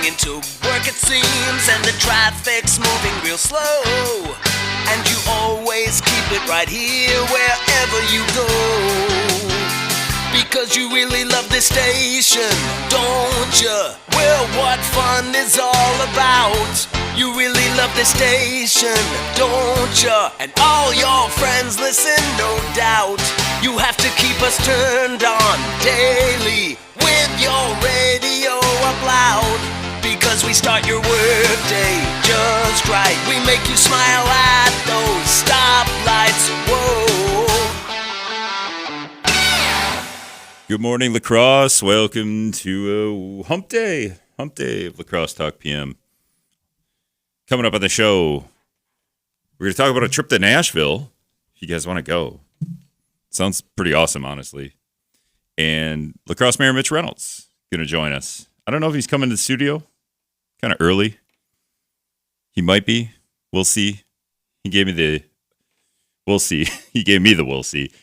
into work it seems, and the traffic's moving real slow. And you always keep it right here wherever you go. Because you really love this station, don't you? Well, what fun is all about? You really love this station, don't you? And all your friends listen, no doubt. You have to keep us turned on daily with your radio up loud. Because we start your workday just right. We make you smile at those stoplights, whoa. Good morning, Lacrosse. Welcome to Hump Day of Lacrosse Talk PM. Coming up on the show, we're going to talk about a trip to Nashville, if you guys want to go. Sounds pretty awesome, honestly. And Lacrosse Mayor Mitch Reynolds going to join us. I don't know if he's coming to the studio, kind of early. He might be. We'll see. He gave me the we'll see. He gave me the we'll see.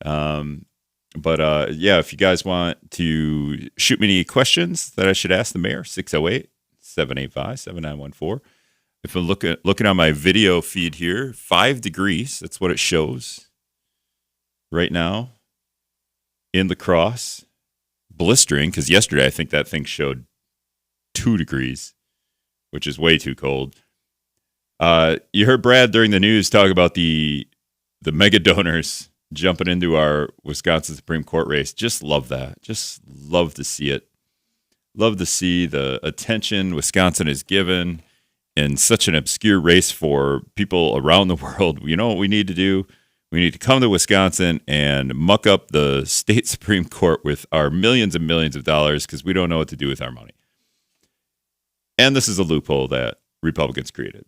But if you guys want to shoot me any questions that I should ask the mayor, 608-785-7914. If I'm looking on my video feed here, 5 degrees. That's what it shows right now in Lacrosse. Blistering, because yesterday I think that thing showed 2 degrees, which is way too cold. You heard Brad during the news talk about the mega donors jumping into our Wisconsin Supreme Court race. Just love that. Just love to see it. Love to see the attention Wisconsin is given in such an obscure race for people around the world. You know what we need to do? We need to come to Wisconsin and muck up the state Supreme Court with our millions and millions of dollars because we don't know what to do with our money. And this is a loophole that Republicans created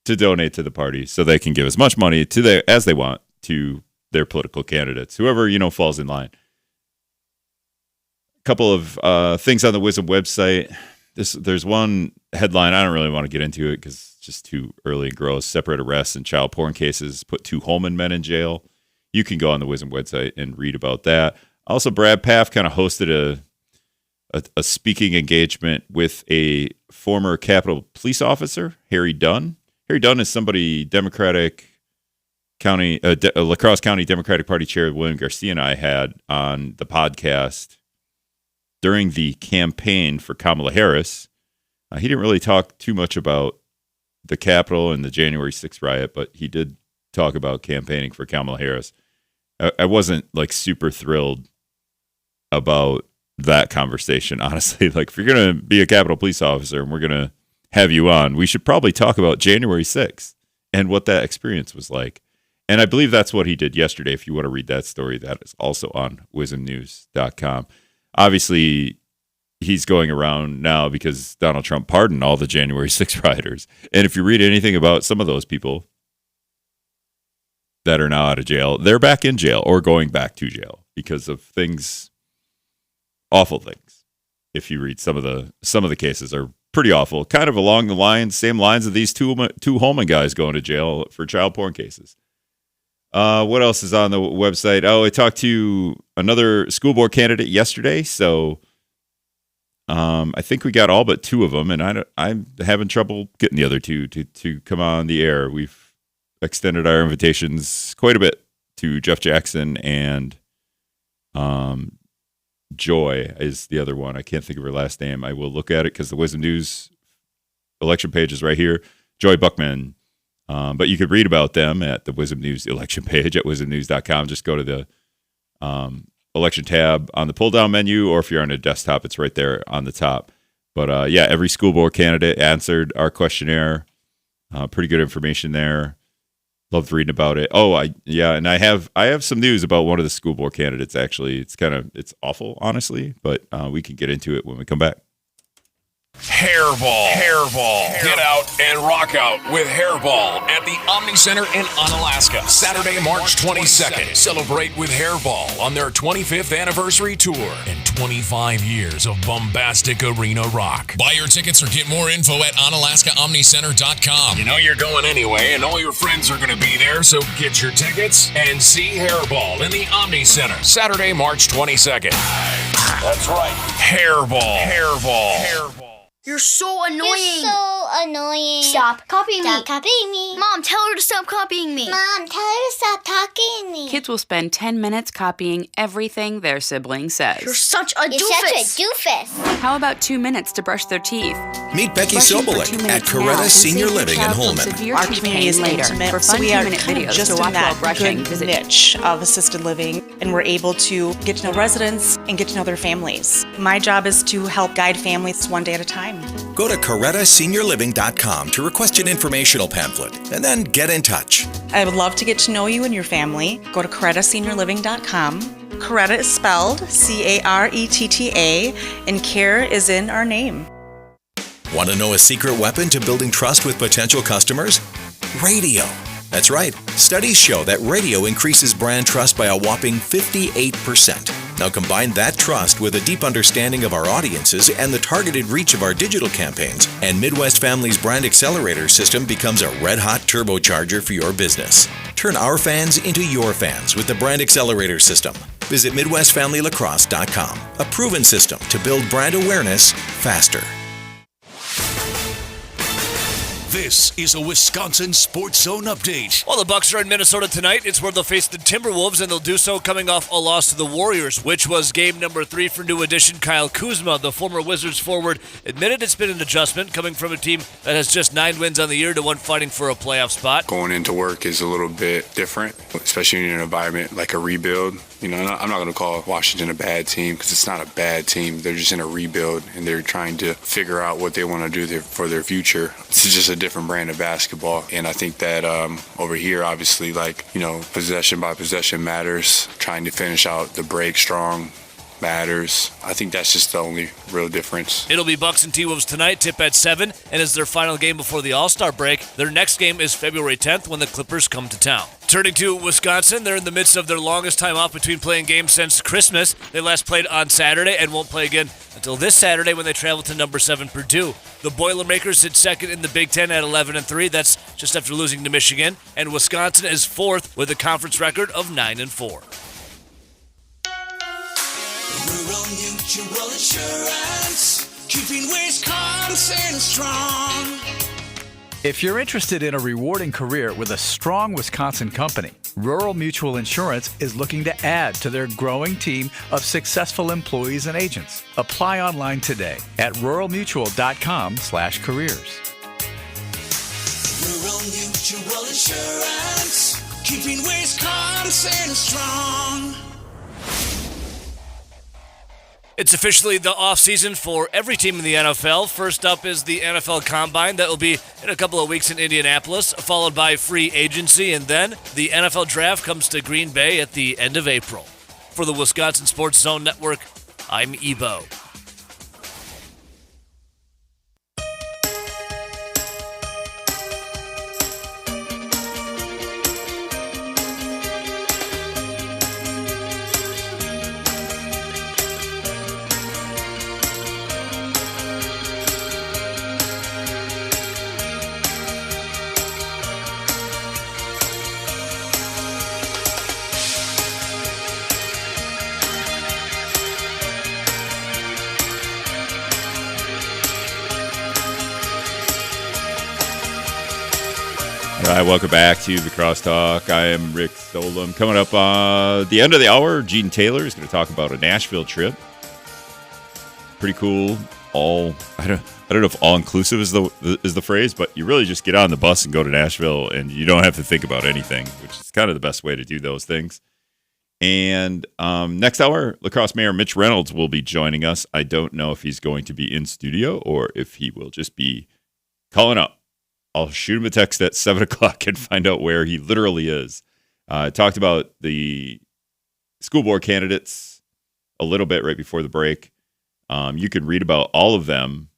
to donate to the party so they can give as much money as they want to their political candidates, whoever, falls in line. A couple of things on the WISM website. There's one headline. I don't really want to get into it because it's just too early and gross. Separate arrests and child porn cases put 2 Holman men in jail. You can go on the WISM website and read about that. Also, Brad Paff kind of hosted a speaking engagement with a former Capitol police officer, Harry Dunn. Harry Dunn is somebody Lacrosse County Democratic Party Chair William Garcia and I had on the podcast during the campaign for Kamala Harris. He didn't really talk too much about the Capitol and the January 6th riot, but he did talk about campaigning for Kamala Harris. I wasn't super thrilled about that conversation, honestly. If you're going to be a Capitol police officer and we're going to have you on, we should probably talk about January 6th and what that experience was like. And I believe that's what he did yesterday. If you want to read that story, that is also on wismnews.com. Obviously, he's going around now because Donald Trump pardoned all the January 6th rioters. And if you read anything about some of those people that are now out of jail, they're back in jail or going back to jail because of awful things. If you read some of the cases are pretty awful, kind of along the same lines of these two Holman guys going to jail for child porn cases. What else is on the website? Oh, I talked to another school board candidate yesterday, so I think we got all but 2 of them, and I'm having trouble getting the other 2 to come on the air. We've extended our invitations quite a bit to Jeff Jackson and Joy is the other one. I can't think of her last name. I will look at it because the Wisdom News election page is right here. Joy Buckman. But you could read about them at the Wisdom News election page at wisdomnews.com. Just go to the election tab on the pull-down menu, or if you're on a desktop, it's right there on the top. But every school board candidate answered our questionnaire. Pretty good information there. Loved reading about it. And I have some news about one of the school board candidates. Actually, it's awful, honestly, but we can get into it when we come back. Hairball. Get out and rock out with Hairball at the Omni Center in Onalaska. Saturday, March 22nd. Celebrate with Hairball on their 25th anniversary tour and 25 years of bombastic arena rock. Buy your tickets or get more info at OnalaskaOmniCenter.com. You know you're going anyway, and all your friends are going to be there, so get your tickets and see Hairball in the Omni Center. Saturday, March 22nd. That's right. Hairball. You're so annoying. Stop copying Stop me. copying me. Mom, tell her to stop copying me. Mom, tell her to stop talking to me. Kids will spend 10 minutes copying everything their sibling says. You're such a You're doofus. such a doofus. How about 2 minutes to brush their teeth? Meet Becky Brushing for 2 Sobolik minutes at now Coretta can Senior save your Living in child from Holman. severe Our teeth community pain is later. intimate, For so fun we are 2-minute kind of videos just to in watch while that brushing. good Visit niche of assisted living, and we're able to get to know residents and get to know their families. My job is to help guide families one day at a time. Go to CorettaSeniorLiving.com to request an informational pamphlet and then get in touch. I would love to get to know you and your family. Go to CorettaSeniorLiving.com. Coretta is spelled Caretta, and care is in our name. Want to know a secret weapon to building trust with potential customers? Radio. That's right. Studies show that radio increases brand trust by a whopping 58%. Now combine that trust with a deep understanding of our audiences and the targeted reach of our digital campaigns, and Midwest Family's Brand Accelerator system becomes a red-hot turbocharger for your business. Turn our fans into your fans with the Brand Accelerator system. Visit MidwestFamilyLacrosse.com, a proven system to build brand awareness faster. This is a Wisconsin Sports Zone update. Well, the Bucks are in Minnesota tonight. It's where they'll face the Timberwolves, and they'll do so coming off a loss to the Warriors, which was game number 3 for new addition Kyle Kuzma. The former Wizards forward admitted it's been an adjustment coming from a team that has just 9 wins on the year to one fighting for a playoff spot. Going into work is a little bit different, especially in an environment like a rebuild. You know, I'm not going to call Washington a bad team because it's not a bad team. They're just in a rebuild, and they're trying to figure out what they want to do for their future. It's just a different brand of basketball, and I think that over here, obviously, possession by possession matters. Trying to finish out the break strong matters. I think that's just the only real difference. It'll be Bucks and T-Wolves tonight, tip at 7, and is their final game before the All-Star break. Their next game is February 10th when the Clippers come to town. Turning to Wisconsin, they're in the midst of their longest time off between playing games since Christmas. They last played on Saturday and won't play again until this Saturday when they travel to number 7 Purdue. The Boilermakers sit second in the Big Ten at 11-3. That's just after losing to Michigan. And Wisconsin is 4th with a conference record of 9-4. Rural Mutual Insurance, keeping Wisconsin strong. If you're interested in a rewarding career with a strong Wisconsin company, Rural Mutual Insurance is looking to add to their growing team of successful employees and agents. Apply online today at ruralmutual.com/careers. Rural Mutual Insurance, keeping Wisconsin strong. It's officially the offseason for every team in the NFL. First up is the NFL Combine. That will be in a couple of weeks in Indianapolis, followed by free agency, and then the NFL Draft comes to Green Bay at the end of April. For the Wisconsin Sports Zone Network, I'm Ebo. All right, welcome back to the Crosstalk. I am Rick Solem. Coming up the end of the hour, Gene Taylor is going to talk about a Nashville trip. Pretty cool. I don't know if all inclusive is the phrase, but you really just get on the bus and go to Nashville, and you don't have to think about anything, which is kind of the best way to do those things. And next hour, Lacrosse Mayor Mitch Reynolds will be joining us. I don't know if he's going to be in studio or if he will just be calling up. I'll shoot him a text at 7 o'clock and find out where he literally is. Talked about the school board candidates a little bit right before the break. You can read about all of them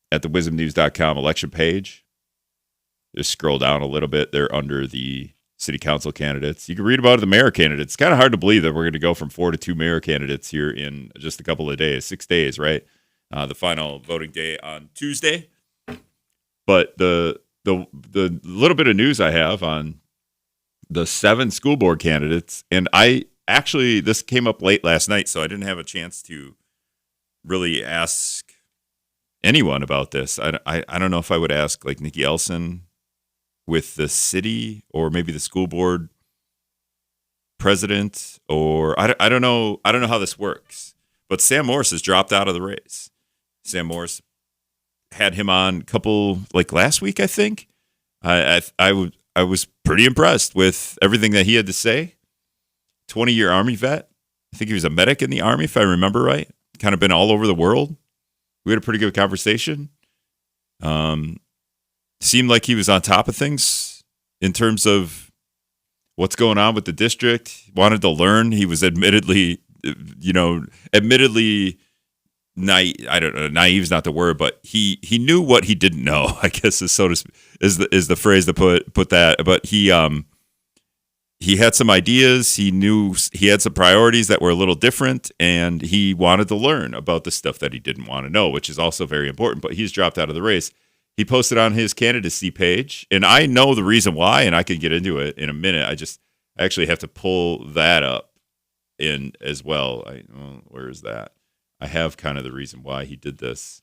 at the wisdomnews.com election page. Just scroll down a little bit. They're under the city council candidates. You can read about the mayor candidates. It's kind of hard to believe that we're going to go from 4 to 2 mayor candidates here in just a couple of days, 6 days, right? The final voting day on Tuesday. But the little bit of news I have on the 7 school board candidates, and this came up late last night, so I didn't have a chance to really ask anyone about this. I don't know if I would ask like Nikki Elson with the city or maybe the school board president, or I don't know. I don't know how this works. But Sam Morris has dropped out of the race. Sam Morris had him on a couple, like last week, I think. I was pretty impressed with everything that he had to say. 20-year Army vet. I think he was a medic in the Army, if I remember right. Kind of been all over the world. We had a pretty good conversation. Seemed like he was on top of things in terms of what's going on with the district. Wanted to learn. He was admittedly naive. I don't know. Naive is not the word, but he knew what he didn't know, I guess is the phrase to put that. But he had some ideas. He knew he had some priorities that were a little different, and he wanted to learn about the stuff that he didn't want to know, which is also very important. But he's dropped out of the race. He posted on his candidacy page, and I know the reason why, and I can get into it in a minute. I actually have to pull that up in as well. Where is that? I have kind of the reason why he did this,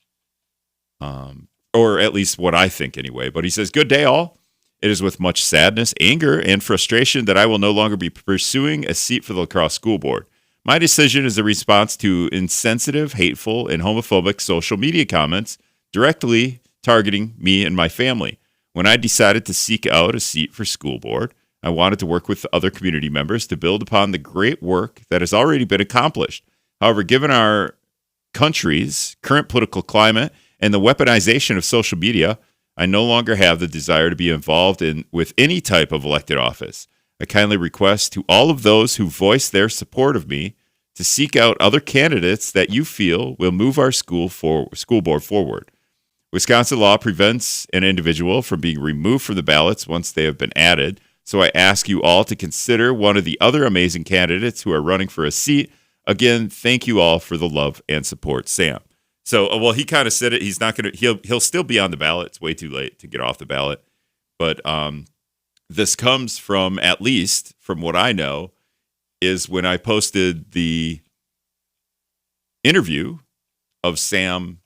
or at least what I think anyway. But he says, "Good day, all. It is with much sadness, anger, and frustration that I will no longer be pursuing a seat for the La Crosse School Board. My decision is a response to insensitive, hateful, and homophobic social media comments directly targeting me and my family. When I decided to seek out a seat for school board, I wanted to work with other community members to build upon the great work that has already been accomplished. However, given our country's current political climate and the weaponization of social media, I no longer have the desire to be involved with any type of elected office. I kindly request to all of those who voice their support of me to seek out other candidates that you feel will move our school board forward. Wisconsin law prevents an individual from being removed from the ballots once they have been added, so I ask you all to consider one of the other amazing candidates who are running for a seat. Again, thank you all for the love and support, Sam." So, well, he kind of said it. He's not going to. He'll still be on the ballot. It's way too late to get off the ballot. But this comes from, at least from what I know, is when I posted the interview of Sam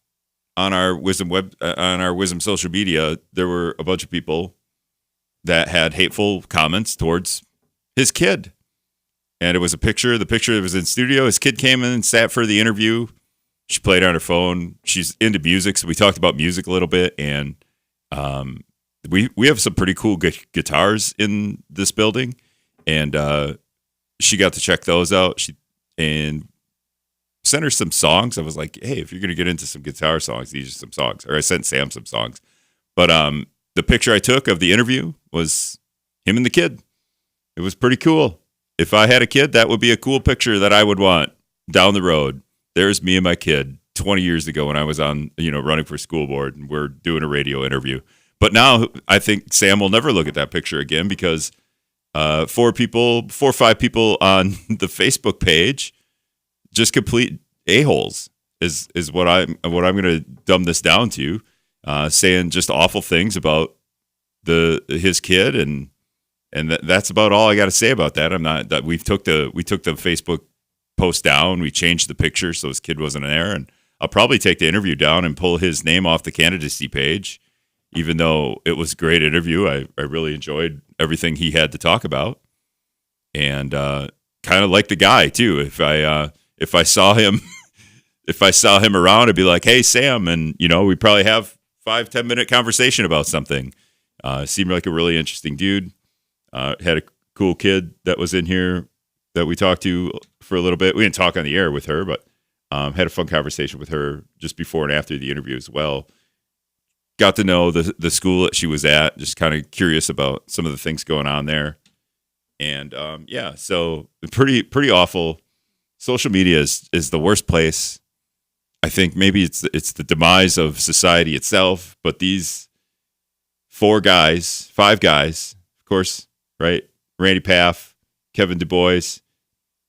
on our Wisdom social media. There were a bunch of people that had hateful comments towards his kid, and it was a picture. The picture was in studio. His kid came in and sat for the interview. She played on her phone. She's into music, so we talked about music a little bit, and we have some pretty cool guitars in this building, and she got to check those out. She sent her some songs. I was like, hey, if you're going to get into some guitar songs, these are some songs. Or I sent Sam some songs. But the picture I took of the interview was him and the kid. It was pretty cool. If I had a kid, that would be a cool picture that I would want down the road. There's me and my kid 20 years ago when I was on, running for school board, and we're doing a radio interview. But now I think Sam will never look at that picture again because 4 or 5 people on the Facebook page, just complete a-holes is what I'm going to dumb this down to, saying just awful things about his kid, and that's about all I got to say about that. We took the Facebook post down, we changed the picture so his kid wasn't there, and I'll probably take the interview down and pull his name off the candidacy page, even though it was a great interview. I really enjoyed everything he had to talk about, and kind of like the guy too. If I saw him around, I'd be like, "Hey, Sam," and we'd probably have 5-10 minute conversation about something. Seemed like a really interesting dude. Had a cool kid that was in here that we talked to for a little bit. We didn't talk on the air with her, but had a fun conversation with her just before and after the interview as well. Got to know the school that she was at. Just kind of curious about some of the things going on there, and so pretty awful. Social media is the worst place. I think maybe it's the demise of society itself, but these 5 guys, of course, right? Randy Paff, Kevin Du Bois,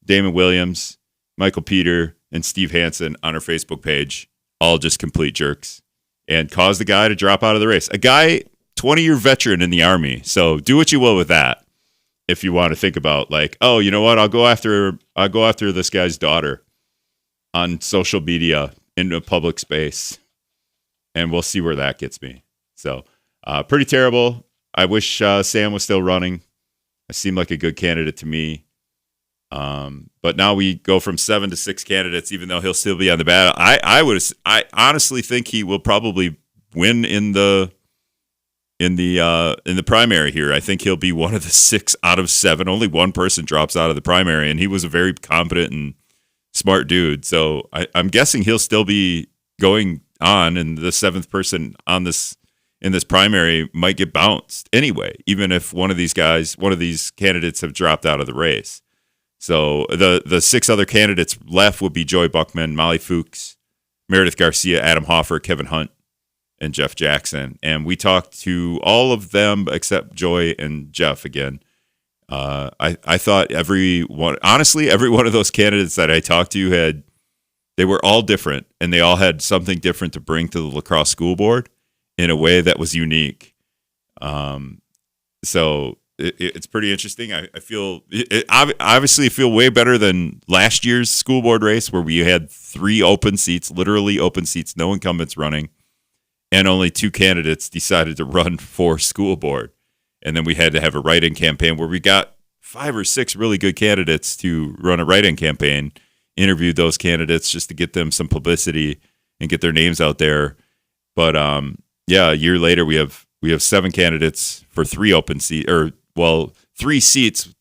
Damon Williams, Michael Peter, and Steve Hansen on our Facebook page, all just complete jerks, and caused the guy to drop out of the race. A guy, 20-year veteran in the Army, so do what you will with that. If you want to think about like, oh, you know what? I'll go after this guy's daughter on social media in a public space, and we'll see where that gets me. So pretty terrible. I wish Sam was still running. It seemed like a good candidate to me. But now we go from 7 to 6 candidates, even though he'll still be on the ballot. I honestly think he will probably win in the primary here. I think he'll be one of the 6 out of 7. Only one person drops out of the primary, and he was a very competent and smart dude. So I'm guessing he'll still be going on, and the 7th person in this primary might get bounced anyway, even if one of these candidates have dropped out of the race. So the 6 other candidates left would be Joy Buckman, Molly Fuchs, Meredith Garcia, Adam Hoffer, Kevin Hunt, and Jeff Jackson. And we talked to all of them except Joy and Jeff again. I thought every one of those candidates that I talked to they were all different, and they all had something different to bring to the La Crosse School Board in a way that was unique. So it's pretty interesting. I feel obviously feel way better than last year's school board race, where we had 3 open seats, literally open seats, no incumbents running, and only 2 candidates decided to run for school board. And then we had to have a write-in campaign where we got 5 or 6 really good candidates to run a write-in campaign, interviewed those candidates just to get them some publicity and get their names out there. But a year later we have 7 candidates for 3 open seats, 3 seats.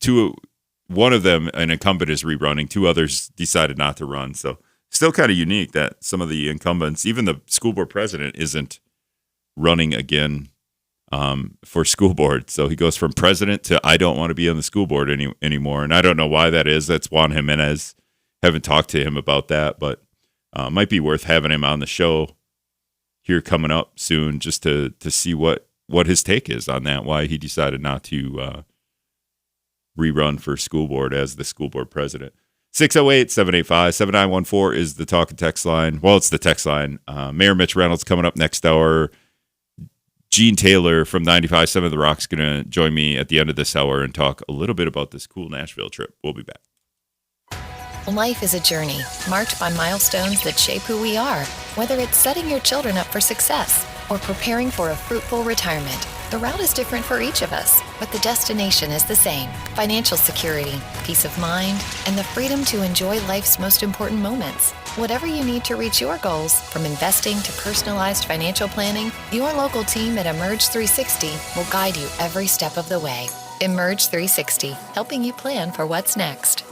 One of them, an incumbent, is rerunning. 2 others decided not to run. So still kind of unique that some of the incumbents, even the school board president, isn't running again for school board. So he goes from president to I don't want to be on the school board anymore. And I don't know why that is. That's Juan Jimenez. Haven't talked to him about that, but might be worth having him on the show here coming up soon, just to see what his take is on that, why he decided not to rerun for school board as the school board president. 608-785-7914 is the talk and text line. Well, it's the text line. Mayor Mitch Reynolds coming up next hour. Gene Taylor from 95.7 The Rock's going to join me at the end of this hour and talk a little bit about this cool Nashville trip. We'll be back. Life is a journey marked by milestones that shape who we are. Whether it's setting your children up for success or preparing for a fruitful retirement, the route is different for each of us, but the destination is the same. Financial security, peace of mind, and the freedom to enjoy life's most important moments. Whatever you need to reach your goals, from investing to personalized financial planning, your local team at Emerge 360 will guide you every step of the way. Emerge 360, helping you plan for what's next.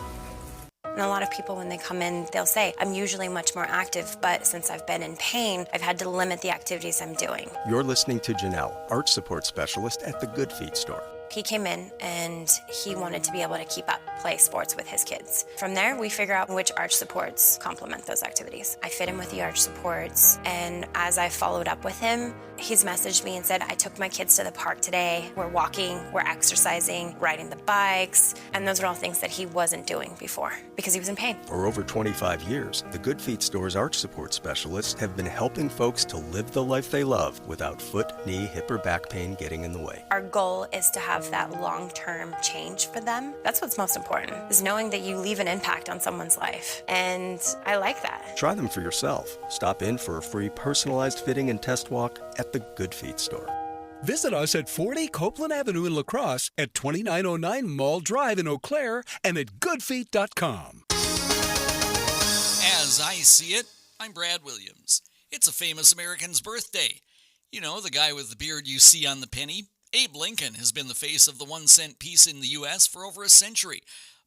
And a lot of people, when they come in, they'll say, I'm usually much more active, but since I've been in pain, I've had to limit the activities I'm doing. You're listening to Janelle, Arch Support Specialist at the Good Feet store. He came in and he wanted to be able to keep up, play sports with his kids. From there, we figure out which arch supports complement those activities. I fit him with the arch supports, and as I followed up with him, he's messaged me and said, I took my kids to the park today. We're walking, we're exercising, riding the bikes, and those are all things that he wasn't doing before because he was in pain. For over 25 years, the Good Feet store's arch support specialists have been helping folks to live the life they love without foot, knee, hip, or back pain getting in the way. Our goal is to have that long-term change for them. That's what's most important, is knowing that you leave an impact on someone's life. And I like that. Try them for yourself. Stop in for a free personalized fitting and test walk at the Good Feet store. Visit us at 40 Copeland Avenue in La Crosse, at 2909 Mall Drive in Eau Claire, and at goodfeet.com. As I see it, I'm Brad Williams. It's a famous American's birthday. You know, the guy with the beard you see on the penny. Abe Lincoln has been the face of the 1-cent piece in the U.S. for over a century,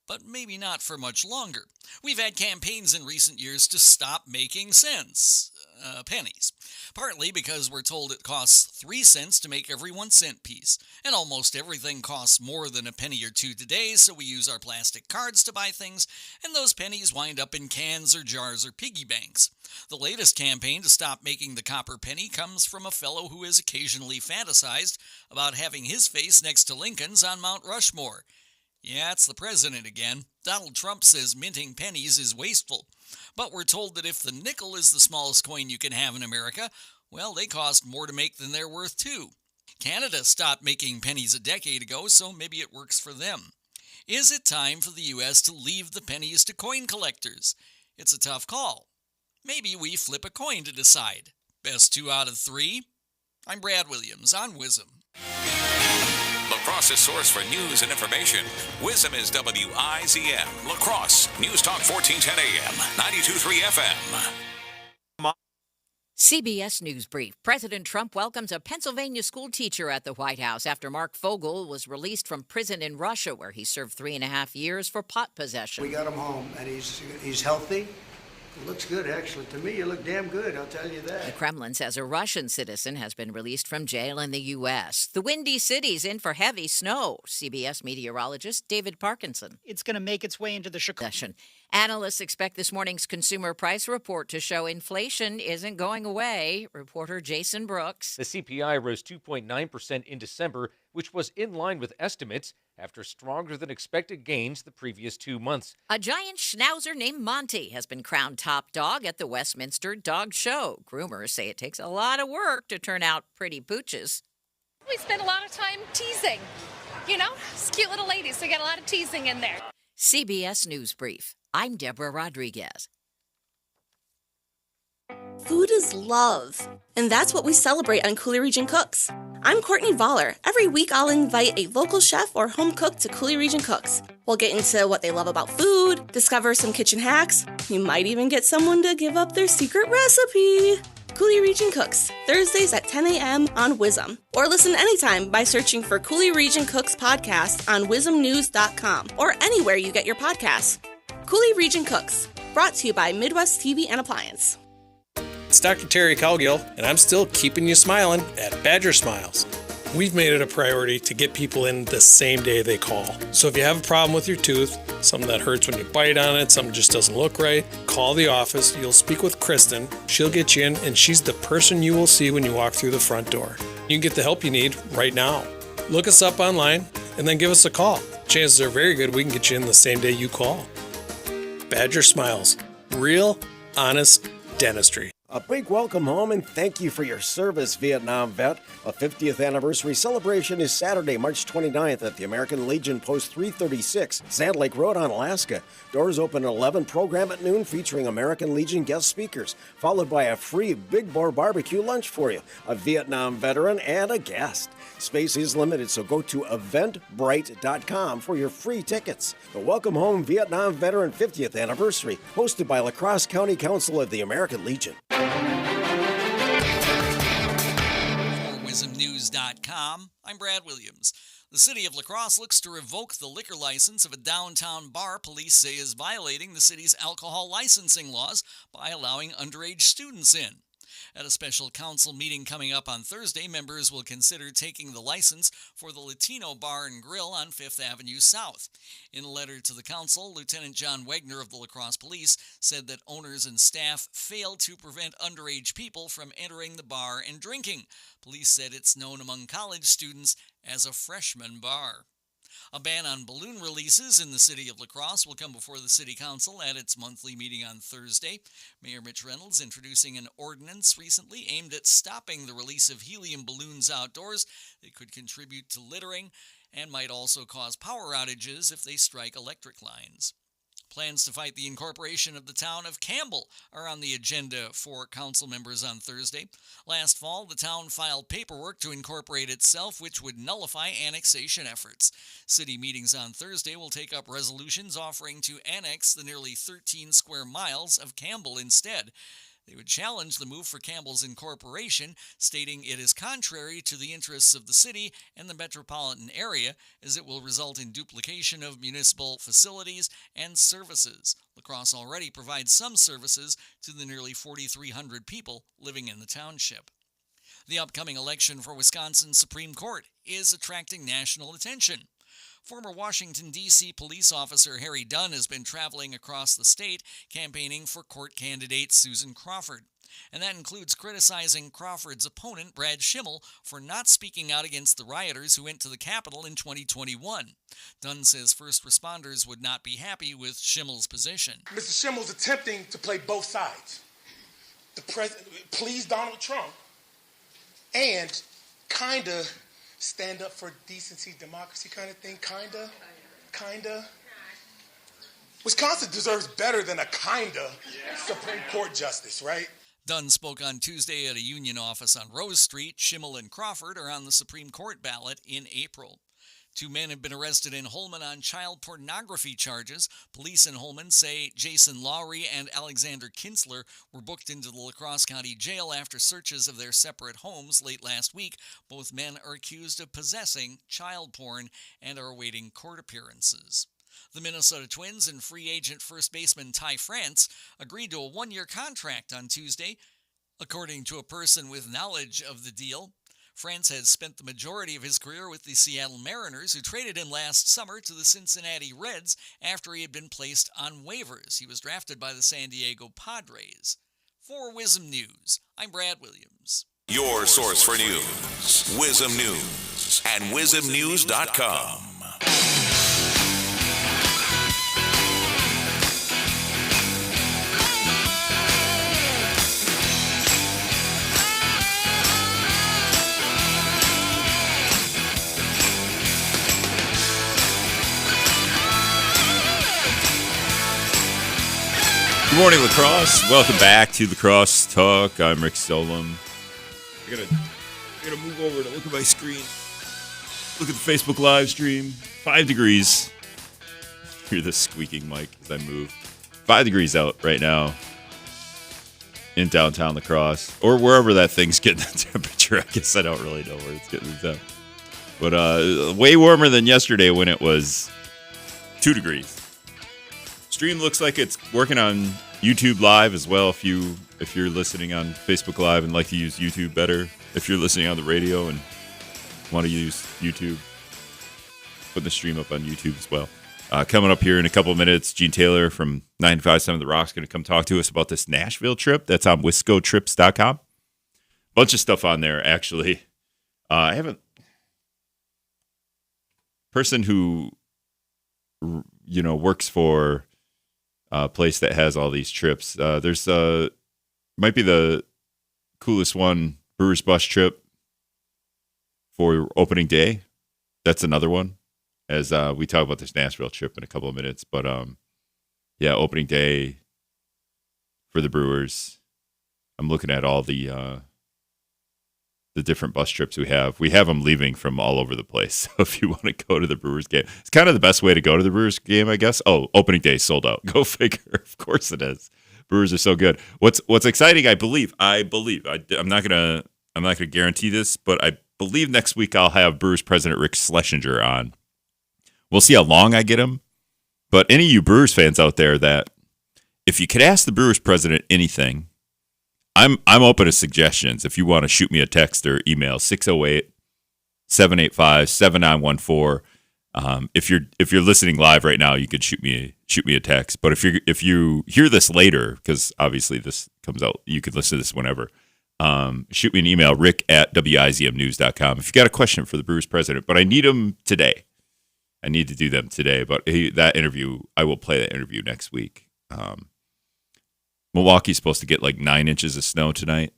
but maybe not for much longer. We've had campaigns in recent years to stop making cents, pennies, partly because we're told it costs 3 cents to make every 1-cent piece, and almost everything costs more than a penny or two today, so we use our plastic cards to buy things, and those pennies wind up in cans or jars or piggy banks. The latest campaign to stop making the copper penny comes from a fellow who has occasionally fantasized about having his face next to Lincoln's on Mount Rushmore. Yeah, it's the president again. Donald Trump says minting pennies is wasteful. But we're told that if the nickel is the smallest coin you can have in America, well, they cost more to make than they're worth too. Canada stopped making pennies a decade ago, so maybe it works for them. Is it time for the U.S. to leave the pennies to coin collectors? It's a tough call. Maybe we flip a coin to decide. Best 2 out of 3? I'm Brad Williams on WIZM. La Crosse's source for news and information. WIZM is WIZM. La Crosse, News Talk 1410 AM, 92.3 FM. CBS News Brief. President Trump welcomes a Pennsylvania school teacher at the White House after Mark Fogel was released from prison in Russia, where he served 3.5 years for pot possession. We got him home, and he's healthy. He looks good, actually. To me, you look damn good, I'll tell you that. The Kremlin says a Russian citizen has been released from jail in the U.S. The Windy City's in for heavy snow. CBS meteorologist David Parkinson. It's going to make its way into the Chicago. Analysts expect this morning's consumer price report to show inflation isn't going away. Reporter Jason Brooks. The CPI rose 2.9% in December, which was in line with estimates after stronger than expected gains the previous 2 months. A giant schnauzer named Monty has been crowned top dog at the Westminster Dog Show. Groomers say it takes a lot of work to turn out pretty pooches. We spend a lot of time teasing. You know, it's cute little ladies, so get a lot of teasing in there. CBS News Brief. I'm Deborah Rodriguez. Food is love, and that's what we celebrate on Coulee Region Cooks. I'm Courtney Voller. Every week I'll invite a local chef or home cook to Coulee Region Cooks. We'll get into what they love about food, discover some kitchen hacks. You might even get someone to give up their secret recipe. Coulee Region Cooks, Thursdays at 10 a.m. on WIZM. Or listen anytime by searching for Coulee Region Cooks podcast on WIZMnews.com or anywhere you get your podcasts. Coulee Region Cooks, brought to you by Midwest TV and Appliance. It's Dr. Terry Cowgill, and I'm still keeping you smiling at Badger Smiles. We've made it a priority to get people in the same day they call. So if you have a problem with your tooth, something that hurts when you bite on it, something just doesn't look right, call the office. You'll speak with Kristen. She'll get you in, and she's the person you will see when you walk through the front door. You can get the help you need right now. Look us up online, and then give us a call. Chances are very good we can get you in the same day you call. Badger Smiles. Real, honest dentistry. A big welcome home and thank you for your service, Vietnam vet. A 50th anniversary celebration is Saturday, March 29th at the American Legion Post 336, Sand Lake Road on Alaska. Doors open at 11, program at noon featuring American Legion guest speakers, followed by a free Big Boar barbecue lunch for you, a Vietnam veteran, and a guest. Space is limited, so go to eventbrite.com for your free tickets. The Welcome Home Vietnam Veteran 50th Anniversary, hosted by La Crosse County Council of the American Legion. For WIZMnews.com, I'm Brad Williams. The city of La Crosse looks to revoke the liquor license of a downtown bar police say is violating the city's alcohol licensing laws by allowing underage students in. At a special council meeting coming up on Thursday, members will consider taking the license for the Latino Bar and Grill on 5th Avenue South. In a letter to the council, Lieutenant John Wagner of the La Crosse Police said that owners and staff failed to prevent underage people from entering the bar and drinking. Police said it's known among college students as a freshman bar. A ban on balloon releases in the city of La Crosse will come before the city council at its monthly meeting on Thursday. Mayor Mitch Reynolds introducing an ordinance recently aimed at stopping the release of helium balloons outdoors that could contribute to littering and might also cause power outages if they strike electric lines. Plans to fight the incorporation of the town of Campbell are on the agenda for council members on Thursday. Last fall, the town filed paperwork to incorporate itself, which would nullify annexation efforts. City meetings on Thursday will take up resolutions offering to annex the nearly 13 square miles of Campbell instead. They would challenge the move for Campbell's incorporation, stating it is contrary to the interests of the city and the metropolitan area, as it will result in duplication of municipal facilities and services. La Crosse already provides some services to the nearly 4,300 people living in the township. The upcoming election for Wisconsin's Supreme Court is attracting national attention. Former Washington, D.C. police officer Harry Dunn has been traveling across the state campaigning for court candidate Susan Crawford. And that includes criticizing Crawford's opponent, Brad Schimmel, for not speaking out against the rioters who went to the Capitol in 2021. Dunn says first responders would not be happy with Schimmel's position. Mr. Schimmel's attempting to play both sides. The president, please Donald Trump, and kind of stand up for decency, democracy kind of thing, kind of. Wisconsin deserves better than a kinda Supreme Court justice, right? Dunn spoke on Tuesday at a union office on Rose Street. Schimmel and Crawford are on the Supreme Court ballot in April. 2 men have been arrested in Holman on child pornography charges. Police in Holman say Jason Lowry and Alexander Kinsler were booked into the La Crosse County Jail after searches of their separate homes late last week. Both men are accused of possessing child porn and are awaiting court appearances. The Minnesota Twins and free agent first baseman Ty France agreed to a 1-year contract on Tuesday, according to a person with knowledge of the deal. France has spent the majority of his career with the Seattle Mariners, who traded him last summer to the Cincinnati Reds after he had been placed on waivers. He was drafted by the San Diego Padres. For WIZM News, I'm Brad Williams. Your source for news, WIZM News and WIZMnews.com. Good morning, Lacrosse. Welcome back to Lacrosse Talk. I'm Rick Solem. I gotta move over to look at my screen. Look at the Facebook live stream. 5 degrees. Hear the squeaking mic as I move. 5 degrees out right now in downtown Lacrosse, or wherever that thing's getting the temperature. I guess I don't really know where it's getting the temp. But way warmer than yesterday when it was 2 degrees. Stream looks like it's working on YouTube Live as well. If you're listening on Facebook Live and like to use YouTube better, if you're listening on the radio and want to use YouTube, put the stream up on YouTube as well. Coming up here in a couple of minutes, Gene Taylor from 957 The Rock's going to come talk to us about this Nashville trip. That's on wiscotrips.com. Bunch of stuff on there, actually. I haven't... Person who, works for place that has all these trips. There's might be the coolest one, Brewers bus trip for opening day. That's another one, as we talk about this Nashville trip in a couple of minutes. But opening day for the Brewers. I'm looking at all the different bus trips we have. We have them leaving from all over the place. So if you want to go to the Brewers game, it's kind of the best way to go to the Brewers game, I guess. Oh, opening day sold out. Go figure. Of course it is. Brewers are so good. What's exciting? I believe. I'm not gonna guarantee this, but I believe next week I'll have Brewers president Rick Schlesinger on. We'll see how long I get him. But any of you Brewers fans out there, that if you could ask the Brewers president anything, I'm open to suggestions. If you want to shoot me a text or email, 608-785-7914. If you're listening live right now, you could shoot me a text. But if you hear this later, because obviously this comes out, you could listen to this whenever. Shoot me an email, rick@wizmnews.com. If you got a question for the Brewers president, but I need them today. I need to do them today. But that interview, I will play that interview next week. Milwaukee's supposed to get like 9 inches of snow tonight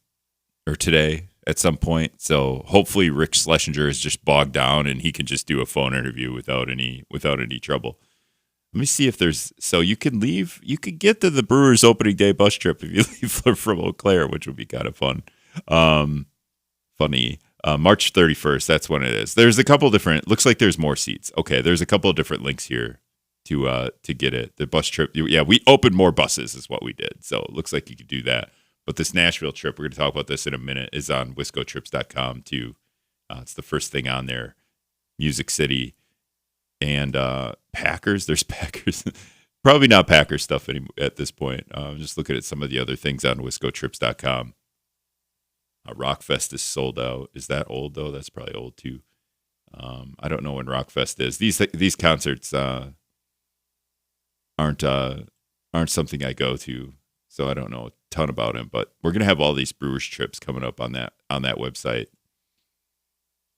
or today at some point. So hopefully Rick Schlesinger is just bogged down and he can just do a phone interview without any trouble. Let me see if you could get to the Brewers opening day bus trip if you leave from Eau Claire, which would be kind of fun. Funny. March 31st, that's when it is. There's a couple different, looks like there's more seats. Okay, there's a couple of different links here to get it. The bus trip, yeah, we opened more buses is what we did. So it looks like you could do that. But this Nashville trip, we're going to talk about this in a minute, is on wiscotrips.com too. It's the first thing on there. Music City and Packers. There's Packers. Probably not Packers stuff anymore at this point. Just looking at some of the other things on wiscotrips.com. Rockfest is sold out. Is that old though? That's probably old too. I don't know when Rockfest is. These concerts aren't something I go to, so I don't know a ton about them. But we're gonna have all these Brewers trips coming up on that website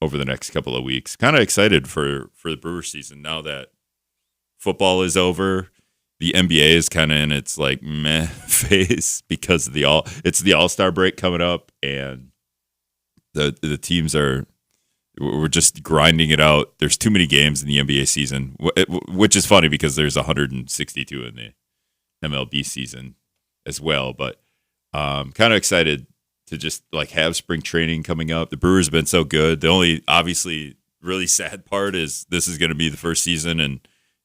over the next couple of weeks. Kind of excited for the Brewers season now that football is over. The NBA is kind of in its like meh phase because of it's the All-Star break coming up, and the teams are We're just grinding it out. There's too many games in the NBA season, which is funny because there's 162 in the MLB season as well. But kind of excited to just like have spring training coming up. The Brewers have been so good. The only obviously really sad part is this is going to be the first season in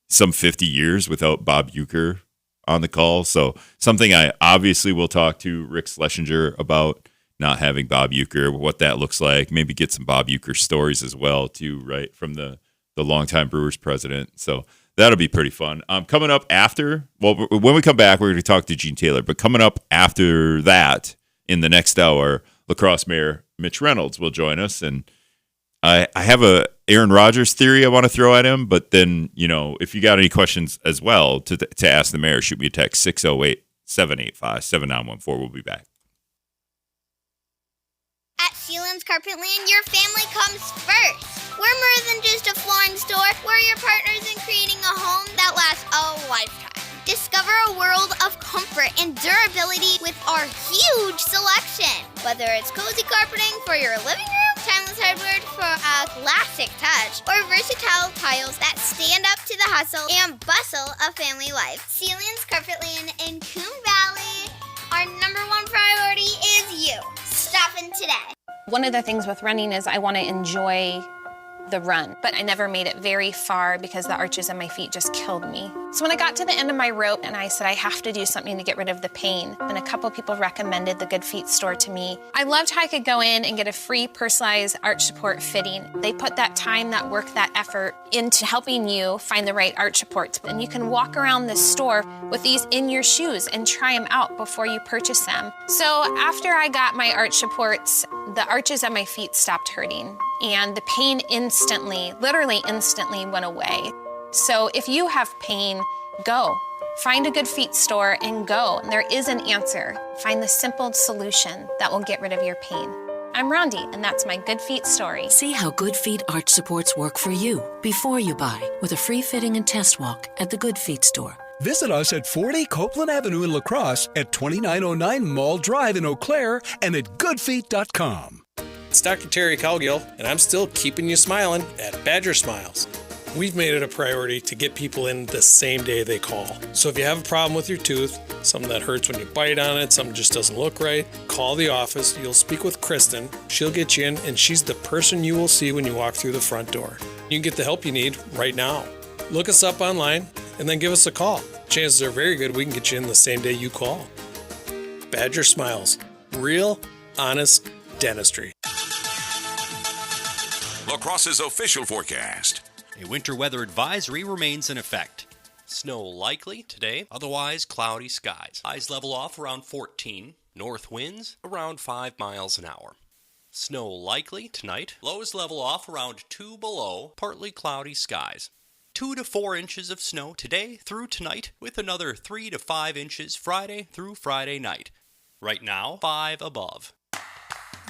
some 50 years without Bob Uecker on the call. So something I obviously will talk to Rick Schlesinger about, not having Bob Uecker, what that looks like, maybe get some Bob Uecker stories as well too, right, from the longtime Brewers president. So that'll be pretty fun. Coming up after, well, when we come back, we're going to talk to Gene Taylor, but coming up after that in the next hour, La Crosse Mayor Mitch Reynolds will join us. And I have a Aaron Rodgers theory I want to throw at him, but then, if you got any questions as well to ask the mayor, shoot me a text, 608-785-7914. We'll be back. At Solem's Carpetland, your family comes first. We're more than just a flooring store. We're your partners in creating a home that lasts a lifetime. Discover a world of comfort and durability with our huge selection. Whether it's cozy carpeting for your living room, timeless hardwood for a classic touch, or versatile tiles that stand up to the hustle and bustle of family life. Solem's Carpetland in Coon Valley. Our number one priority is you. Stop in today. One of the things with running is I want to enjoy the run, but I never made it very far because the arches in my feet just killed me. So when I got to the end of my rope and I said I have to do something to get rid of the pain, and a couple people recommended the Good Feet store to me. I loved how I could go in and get a free personalized arch support fitting. They put that time, that work, that effort into helping you find the right arch supports. And you can walk around this store with these in your shoes and try them out before you purchase them. So after I got my arch supports, the arches at my feet stopped hurting. And the pain literally instantly went away. So if you have pain, go. Find a Good Feet store and go. There is an answer. Find the simple solution that will get rid of your pain. I'm Rondi, and that's my Good Feet story. See how Good Feet arch supports work for you before you buy with a free fitting and test walk at the Good Feet store. Visit us at 40 Copeland Avenue in La Crosse, at 2909 Mall Drive in Eau Claire, and at goodfeet.com. It's Dr. Terry Cowgill, and I'm still keeping you smiling at Badger Smiles. We've made it a priority to get people in the same day they call. So if you have a problem with your tooth, something that hurts when you bite on it, something just doesn't look right, call the office. You'll speak with Kristen. She'll get you in, and she's the person you will see when you walk through the front door. You can get the help you need right now. Look us up online and then give us a call. Chances are very good we can get you in the same day you call. Badger Smiles. Real, honest dentistry. La Crosse's official forecast. A winter weather advisory remains in effect. Snow likely today, otherwise cloudy skies. Highs level off around 14. North winds around 5 miles an hour. Snow likely tonight. Lows level off around 2 below, partly cloudy skies. 2 to 4 inches of snow today through tonight, with another 3 to 5 inches Friday through Friday night. Right now, 5 above.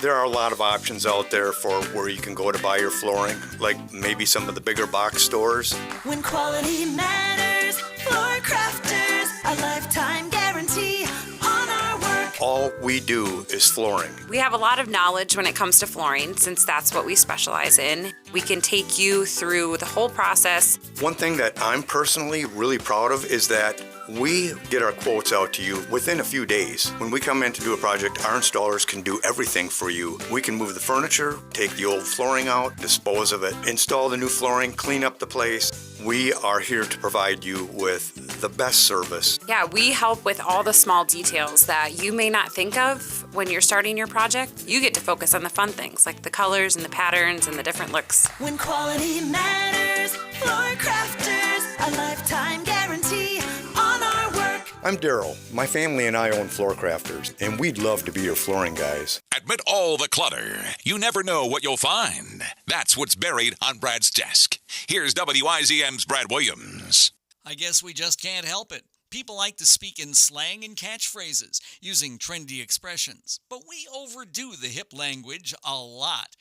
There are a lot of options out there for where you can go to buy your flooring, like maybe some of the bigger box stores. When quality matters, Floor Crafters, a lifetime guarantee on our work. All we do is flooring. We have a lot of knowledge when it comes to flooring, since that's what we specialize in. We can take you through the whole process. One thing that I'm personally really proud of is that we get our quotes out to you within a few days. When we come in to do a project, our installers can do everything for you. We can move the furniture, take the old flooring out, dispose of it, install the new flooring, clean up the place. We are here to provide you with the best service. Yeah, we help with all the small details that you may not think of when you're starting your project. You get to focus on the fun things, like the colors and the patterns and the different looks. When quality matters, Floor Crafters, a lifetime guarantee on our work. I'm Daryl. My family and I own Floor Crafters, and we'd love to be your flooring guys. Admit all the clutter. You never know what you'll find. That's what's buried on Brad's desk. Here's WIZM's Brad Williams. I guess we just can't help it. People like to speak in slang and catchphrases, using trendy expressions. But we overdo the hip language a lot.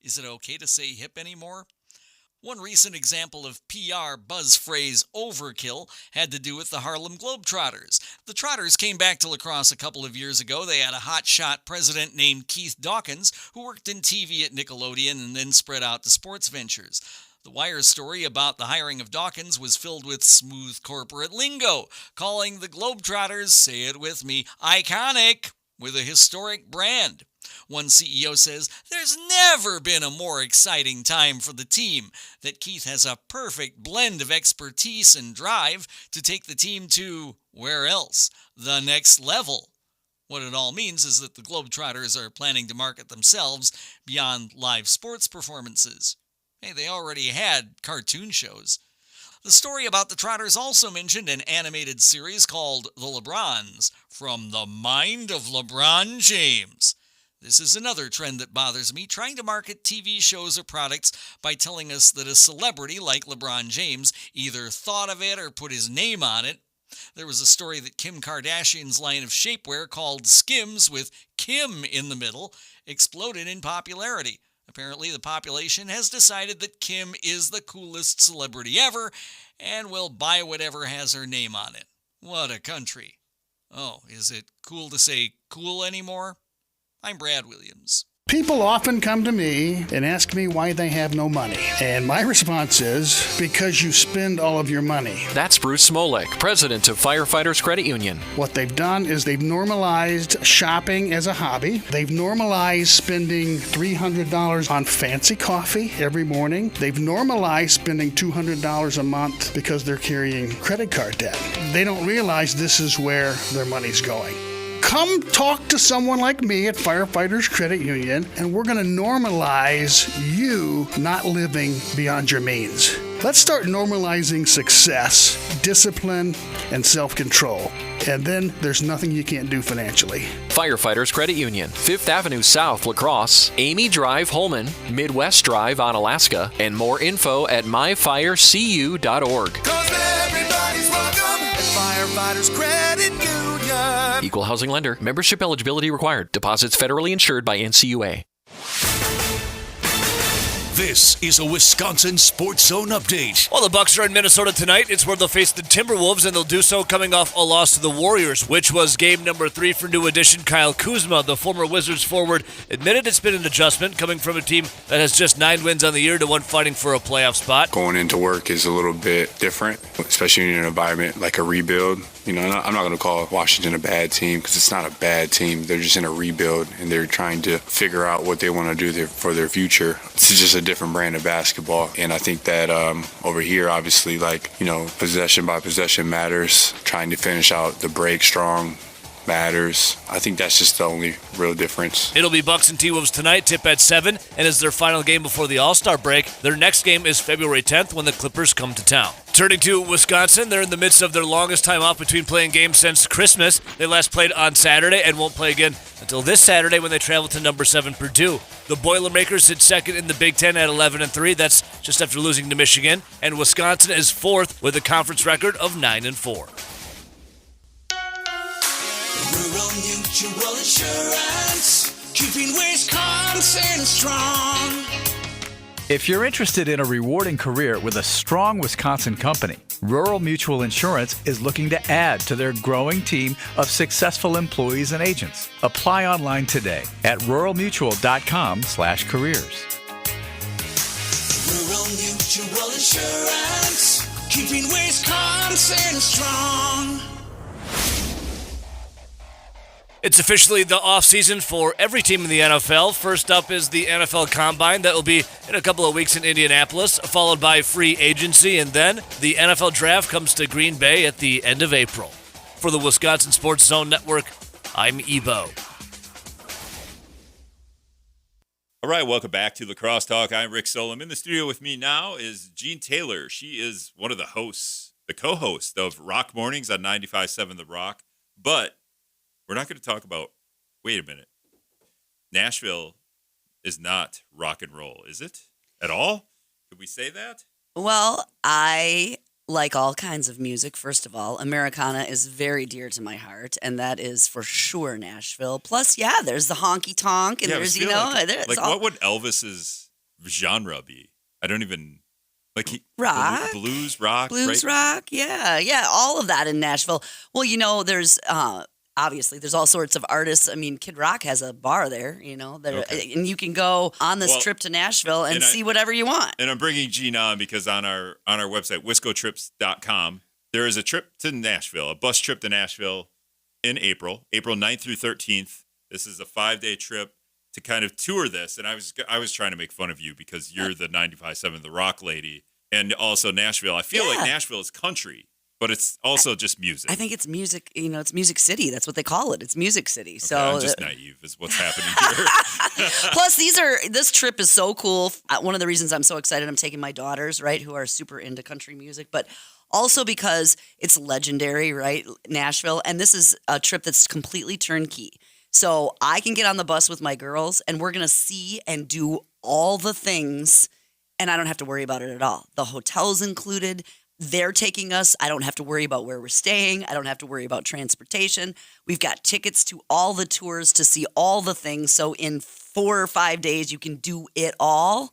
Is it okay to say hip anymore? One recent example of PR buzz phrase overkill had to do with the Harlem Globetrotters. The Trotters came back to lacrosse a couple of years ago. They had a hotshot president named Keith Dawkins, who worked in TV at Nickelodeon and then spread out to sports ventures. The Wire's story about the hiring of Dawkins was filled with smooth corporate lingo, calling the Globetrotters, say it with me, iconic, with a historic brand. One CEO says, "There's never been a more exciting time for the team, that Keith has a perfect blend of expertise and drive to take the team to, where else, the next level." What it all means is that the Globetrotters are planning to market themselves beyond live sports performances. Hey, they already had cartoon shows. The story about the Trotters also mentioned an animated series called The LeBrons, from the mind of LeBron James. This is another trend that bothers me, trying to market TV shows or products by telling us that a celebrity like LeBron James either thought of it or put his name on it. There was a story that Kim Kardashian's line of shapewear called Skims with Kim in the middle exploded in popularity. Apparently, the population has decided that Kim is the coolest celebrity ever and will buy whatever has her name on it. What a country. Oh, is it cool to say cool anymore? I'm Brad Williams. People often come to me and ask me why they have no money. And my response is, because you spend all of your money. That's Bruce Smolek, president of Firefighters Credit Union. What they've done is they've normalized shopping as a hobby. They've normalized spending $300 on fancy coffee every morning. They've normalized spending $200 a month because they're carrying credit card debt. They don't realize this is where their money's going. Come talk to someone like me at Firefighters Credit Union, and we're going to normalize you not living beyond your means. Let's start normalizing success, discipline, and self-control. And then there's nothing you can't do financially. Firefighters Credit Union, 5th Avenue South, La Crosse, Amy Drive, Holman, Midwest Drive, Onalaska, and more info at myfirecu.org. Everybody's welcome at Firefighters Credit Union. Equal housing lender. Membership eligibility required. Deposits federally insured by NCUA. This is a Wisconsin Sports Zone update. Well, the Bucks are in Minnesota tonight. It's where they'll face the Timberwolves, and they'll do so coming off a loss to the Warriors, which was game number 3 for new addition Kyle Kuzma. The former Wizards forward admitted it's been an adjustment coming from a team that has just 9 wins on the year to one fighting for a playoff spot. Going into work is a little bit different, especially in an environment like a rebuild. You know, I'm not going to call Washington a bad team because it's not a bad team. They're just in a rebuild, and they're trying to figure out what they want to do for their future. It's just a different brand of basketball, and I think that over here, obviously, possession by possession matters. Trying to finish out the break strong matters. I think that's just the only real difference. It'll be Bucks and T-Wolves tonight, tip at 7, and is their final game before the All-Star break. Their next game is February 10th when the Clippers come to town. Turning to Wisconsin, they're in the midst of their longest time off between playing games since Christmas. They last played on Saturday and won't play again until this Saturday when they travel to number 7 Purdue. The Boilermakers sit second in the Big Ten at 11-3. That's just after losing to Michigan. And Wisconsin is 4th with a conference record of 9-4. Rural Mutual Insurance, keeping Wisconsin strong. If you're interested in a rewarding career with a strong Wisconsin company, Rural Mutual Insurance is looking to add to their growing team of successful employees and agents. Apply online today at ruralmutual.com/careers. Rural Mutual Insurance, keeping Wisconsin strong. It's officially the offseason for every team in the NFL. First up is the NFL Combine. That will be in a couple of weeks in Indianapolis, followed by free agency, and then the NFL Draft comes to Green Bay at the end of April. For the Wisconsin Sports Zone Network, I'm Ebo. All right, welcome back to Lacrosse Talk. I'm Rick Solem. In the studio with me now is Jean Taylor. She is one of the hosts, the co-host of Rock Mornings on 95.7 The Rock, but we're not going to talk about, wait a minute, Nashville is not rock and roll, is it? At all? Could we say that? Well, I like all kinds of music, first of all. Americana is very dear to my heart, and that is for sure Nashville. Plus, yeah, there's the honky-tonk, and there's, what would Elvis's genre be? I don't even rock. Blues rock. Blues right? rock. Yeah. All of that in Nashville. Well, there's obviously there's all sorts of artists. I mean, Kid Rock has a bar there, and you can go on this trip to Nashville and see whatever you want. And I'm bringing Gene on because on our website, wiscotrips.com, there is a trip to Nashville, a bus trip to Nashville in April 9th through 13th. This is a 5-day trip to kind of tour this. And I was trying to make fun of you because you're the 95.7 The Rock lady. And also Nashville. I feel like Nashville is country, but it's also just music. I think it's music, it's Music City. That's what they call it. It's Music City. Okay, So I'm just naive is what's happening here. Plus, this trip is so cool. One of the reasons I'm so excited, I'm taking my daughters, right, who are super into country music, but also because it's legendary, right, Nashville. And this is a trip that's completely turnkey. So I can get on the bus with my girls, and we're going to see and do all the things, and I don't have to worry about it at all. The hotel's included. They're taking us. I don't have to worry about where we're staying. I don't have to worry about transportation. We've got tickets to all the tours to see all the things. So in 4 or 5 days, you can do it all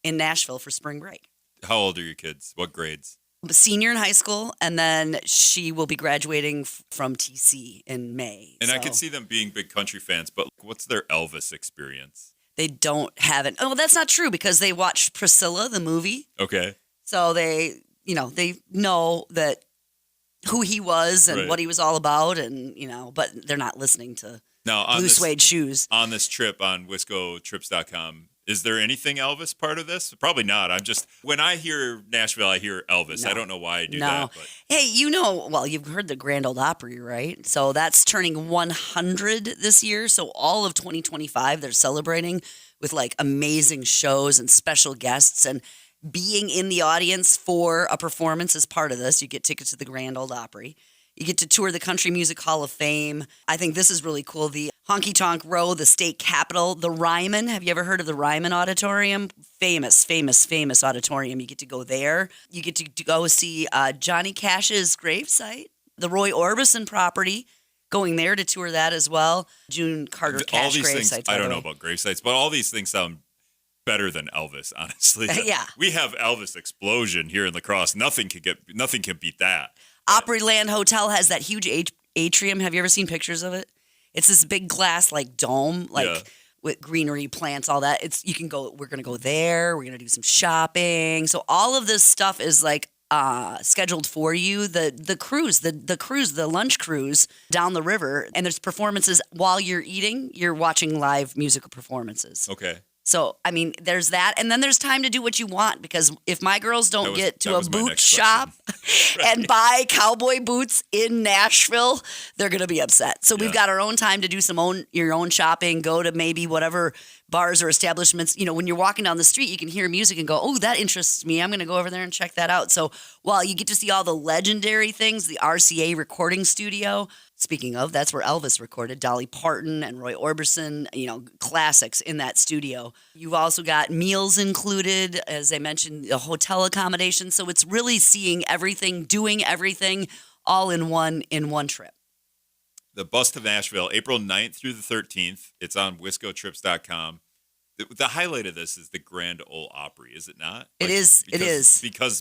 in Nashville for spring break. How old are your kids? What grades? Senior in high school, and then she will be graduating from TC in May. And I could see them being big country fans, but what's their Elvis experience? They don't have it. Oh, that's not true because they watched Priscilla, the movie. Okay. So they know that who he was and what he was all about, and but they're not listening to Blue Suede Shoes. On this trip on wiscotrips.com, is there anything Elvis part of this? Probably not. When I hear Nashville, I hear Elvis. No. I don't know why I do that. But. Hey, you've heard the Grand Ole Opry, right? So that's turning 100 this year. So all of 2025, they're celebrating with like amazing shows and special guests, and being in the audience for a performance is part of this. You get tickets to the Grand Ole Opry. You get to tour the Country Music Hall of Fame. I think this is really cool. The Honky Tonk Row, the State Capitol, the Ryman. Have you ever heard of the Ryman Auditorium? Famous auditorium. You get to go there. You get to go see Johnny Cash's gravesite, the Roy Orbison property. Going there to tour that as well. June Carter Cash gravesites. I don't know about gravesites, but all these things sound better than Elvis, honestly. Yeah. We have Elvis Explosion here in La Crosse. Nothing can beat that. Opryland Hotel has that huge atrium. Have you ever seen pictures of it? It's this big glass dome, with greenery, plants, all that. We're going to go there. We're going to do some shopping. So all of this stuff is scheduled for you. The cruise, the lunch cruise down the river, and there's performances while you're eating. You're watching live musical performances. Okay. So, I mean, there's that. And then there's time to do what you want, because if my girls don't get to a boot shop and buy cowboy boots in Nashville, they're going to be upset. So we've got our own time to do your own shopping, go to maybe whatever bars or establishments. When you're walking down the street, you can hear music and go, oh, that interests me. I'm going to go over there and check that out. So while you get to see all the legendary things, the RCA recording studio, speaking of, that's where Elvis recorded, Dolly Parton and Roy Orbison, classics in that studio. You've also got meals included, as I mentioned, the hotel accommodation. So it's really seeing everything, doing everything all in one trip. The bus to Nashville, April 9th through the 13th. It's on wiscotrips.com. The highlight of this is the Grand Ole Opry, is it not? It is.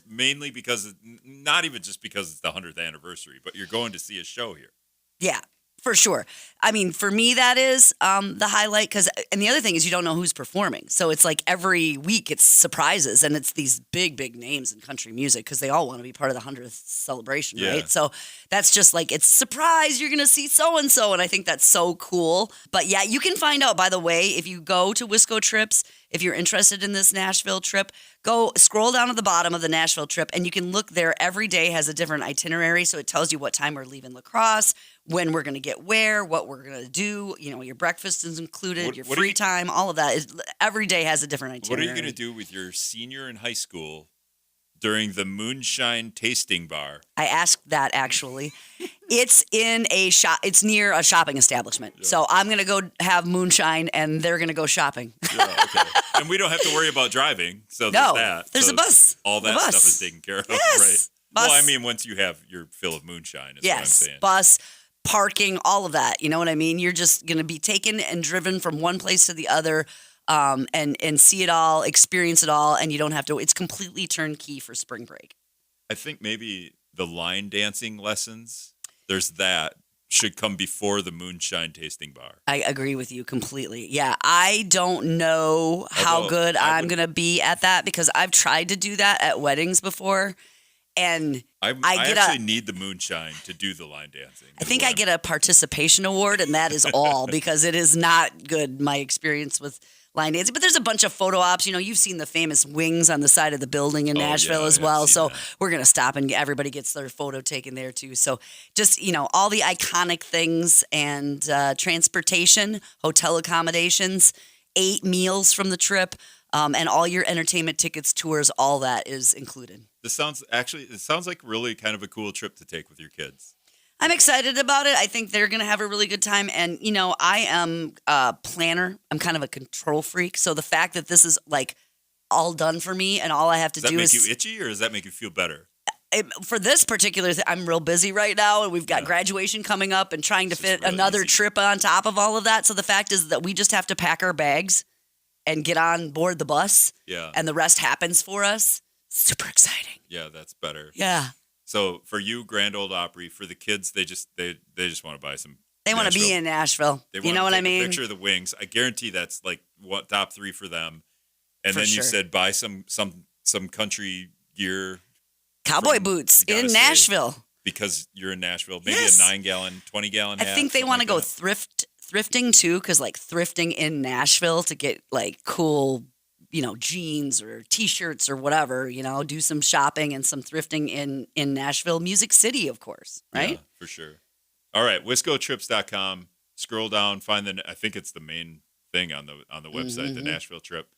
Mainly because, not even just because it's the 100th anniversary, but you're going to see a show here. Yeah, for sure. I mean, for me, that is the highlight. And the other thing is you don't know who's performing. So it's like every week it's surprises, and it's these big, big names in country music because they all want to be part of the 100th celebration, right? So that's just it's surprise, you're going to see so-and-so, and I think that's so cool. But yeah, you can find out, by the way, if you go to Wisco Trips, if you're interested in this Nashville trip, go scroll down at the bottom of the Nashville trip, and you can look there. Every day has a different itinerary, so it tells you what time we're leaving La Crosse, when we're going to get where, what we're going to do. Your breakfast is included, your free time, all of that. Every day has a different itinerary. What are you going to do with your senior in high school during the moonshine tasting bar? I asked that, actually. It's in a shop. It's near a shopping establishment. Yeah. So I'm going to go have moonshine, and they're going to go shopping. Yeah, okay. And we don't have to worry about driving. So there's that. There's a bus. All that stuff is taken care of, yes. Right? Bus. Well, I mean, once you have your fill of moonshine, is what I'm saying. Bus, parking, all of that. You know what I mean? You're just going to be taken and driven from one place to the other. and see it all, experience it all, and you don't have to. It's completely turnkey for spring break. I think maybe the line dancing lessons, there's that, should come before the moonshine tasting bar. I agree with you completely. Yeah, I don't know how good I'm going to be at that because I've tried to do that at weddings before. And I actually need the moonshine to do the line dancing. I think I get a participation award, and that is all because it is not good, my experience with line dancing. But there's a bunch of photo ops. You've seen the famous wings on the side of the building in Nashville as well. So we're going to stop and everybody gets their photo taken there too. So just, all the iconic things and transportation, hotel accommodations, 8 meals from the trip, and all your entertainment tickets, tours, all that is included. It sounds like really kind of a cool trip to take with your kids. I'm excited about it. I think they're going to have a really good time. And, I am a planner. I'm kind of a control freak. So the fact that this is like all done for me and all I have to do is... Does that make you itchy or does that make you feel better? For this particular thing, I'm real busy right now. And we've got graduation coming up and trying to fit another trip on top of all of that. So the fact is that we just have to pack our bags and get on board the bus. Yeah. And the rest happens for us. Super exciting. Yeah, that's better. Yeah. So for you, Grand Ole Opry, for the kids, they just want to buy some. They want to be in Nashville. They you know what I mean? A picture of the wings. I guarantee that's like top 3 for them. And then you said buy some country gear, cowboy boots in Nashville because you're in Nashville. Maybe a 9-gallon, 20-gallon hat. I think they want to go thrifting too, because like thrifting in Nashville to get like cool, jeans or T-shirts or whatever, do some shopping and some thrifting in Nashville, Music City, of course, right? Yeah, for sure. All right, wiscotrips.com. Scroll down, find I think it's the main thing on the website, the Nashville trip.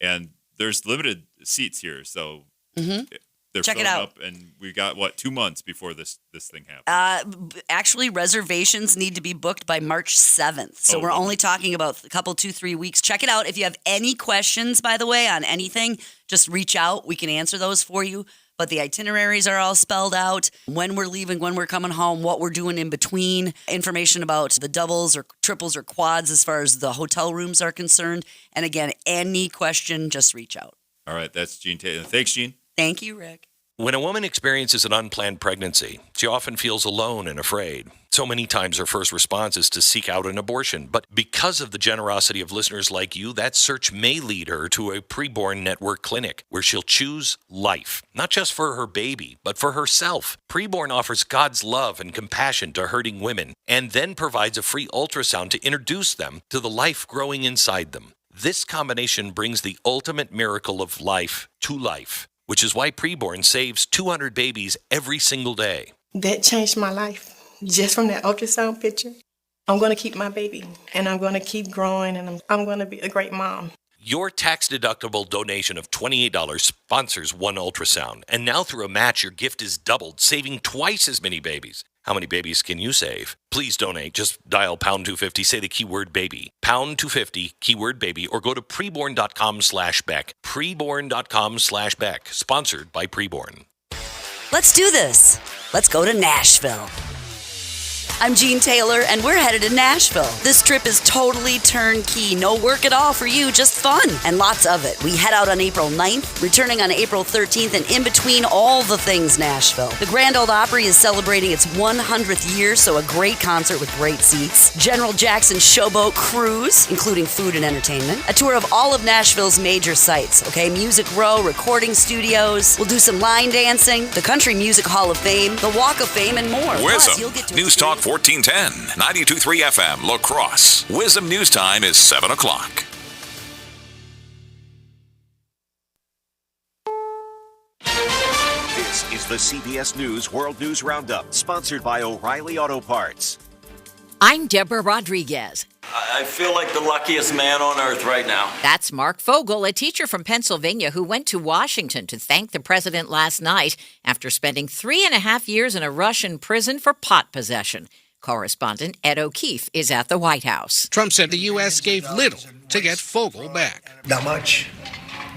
And there's limited seats here, so they're Check it filling out. up, and we got 2 months before this thing happens. Actually, reservations need to be booked by March 7th. So we're only talking about a couple, 2-3 weeks. Check it out. If you have any questions, by the way, on anything, just reach out. We can answer those for you. But the itineraries are all spelled out, when we're leaving, when we're coming home, what we're doing in between, information about the doubles or triples or quads as far as the hotel rooms are concerned. And again, any question, just reach out. All right, that's Gene Taylor. Thanks, Gene. Thank you, Rick. When a woman experiences an unplanned pregnancy, she often feels alone and afraid. So many times her first response is to seek out an abortion. But because of the generosity of listeners like you, that search may lead her to a preborn network clinic where she'll choose life, not just for her baby, but for herself. Preborn offers God's love and compassion to hurting women and then provides a free ultrasound to introduce them to the life growing inside them. This combination brings the ultimate miracle of life to life, which is why Preborn saves 200 babies every single day. That changed my life. Just from that ultrasound picture, I'm going to keep my baby, and I'm going to keep growing, and I'm going to be a great mom. Your tax-deductible donation of $28 sponsors one ultrasound, and now through a match, your gift is doubled, saving twice as many babies. How many babies can you save? Please donate. Just dial pound 250, say the keyword baby. Pound 250, keyword baby, or go to preborn.com/Beck. Preborn.com/Beck. Sponsored by Preborn. Let's do this. Let's go to Nashville. I'm Gene Taylor, and we're headed to Nashville. This trip is totally turnkey. No work at all for you, just fun, and lots of it. We head out on April 9th, returning on April 13th, and in between all the things Nashville. The Grand Ole Opry is celebrating its 100th year, so a great concert with great seats. General Jackson's Showboat Cruise, including food and entertainment. A tour of all of Nashville's major sites, okay? Music Row, recording studios. We'll do some line dancing, the Country Music Hall of Fame, the Walk of Fame, and more. Plus, you'll get to News Talk 1410, 92.3 FM, La Crosse. Wisdom News Time is 7 o'clock. This is the CBS News World News Roundup, sponsored by O'Reilly Auto Parts. I'm Deborah Rodriguez. I feel like the luckiest man on earth right now. That's Mark Fogel, a teacher from Pennsylvania who went to Washington to thank the president last night after spending 3.5 years in a Russian prison for pot possession. Correspondent Ed O'Keefe is at the White House. Trump said the U.S. gave little to get Fogel back. Not much.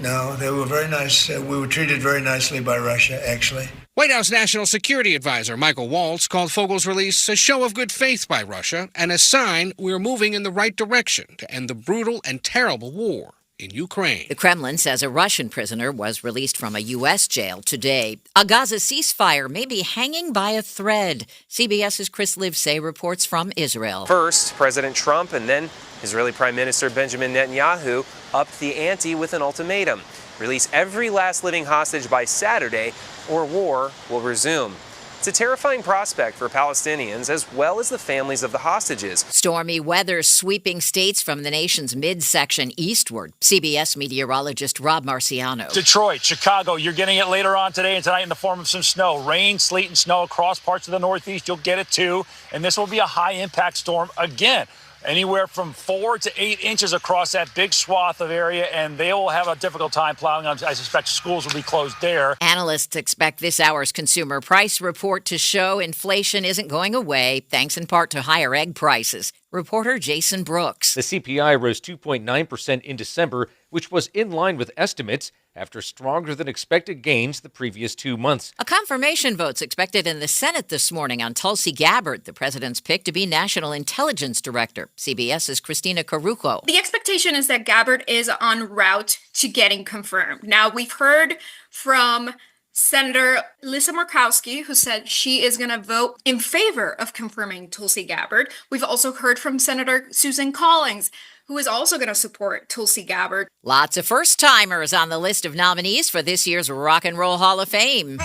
No, they were very nice. We were treated very nicely by Russia, actually. White House National Security Advisor Michael Waltz called Fogel's release a show of good faith by Russia and a sign we're moving in the right direction to end the brutal and terrible war in Ukraine. The Kremlin says a Russian prisoner was released from a U.S. jail today. A Gaza ceasefire may be hanging by a thread. CBS's Chris Livesay reports from Israel. First, President Trump and then Israeli Prime Minister Benjamin Netanyahu upped the ante with an ultimatum. Release every last living hostage by Saturday or war will resume. It's a terrifying prospect for Palestinians as well as the families of the hostages. Stormy weather sweeping states from the nation's midsection eastward. CBS meteorologist Rob Marciano. Detroit, Chicago, you're getting it later on today and tonight in the form of some snow. Rain, sleet, and snow across parts of the Northeast. You'll get it too. And this will be a high-impact storm again. Anywhere from 4 to 8 inches across that big swath of area, and they will have a difficult time plowing on. I suspect schools will be closed there. Analysts expect this hour's consumer price report to show inflation isn't going away, thanks in part to higher egg prices. Reporter Jason Brooks. The CPI rose 2.9% in December, which was in line with estimates after stronger than expected gains the previous 2 months. A confirmation vote's expected in the Senate this morning on Tulsi Gabbard, the president's pick to be National Intelligence Director. CBS's Christina Caruco. The expectation is that Gabbard is en route to getting confirmed. Now, we've heard from Senator Lisa Murkowski, who said she is going to vote in favor of confirming Tulsi Gabbard. We've also heard from Senator Susan Collins, who is also going to support Tulsi Gabbard. Lots of first-timers on the list of nominees for this year's Rock and Roll Hall of Fame.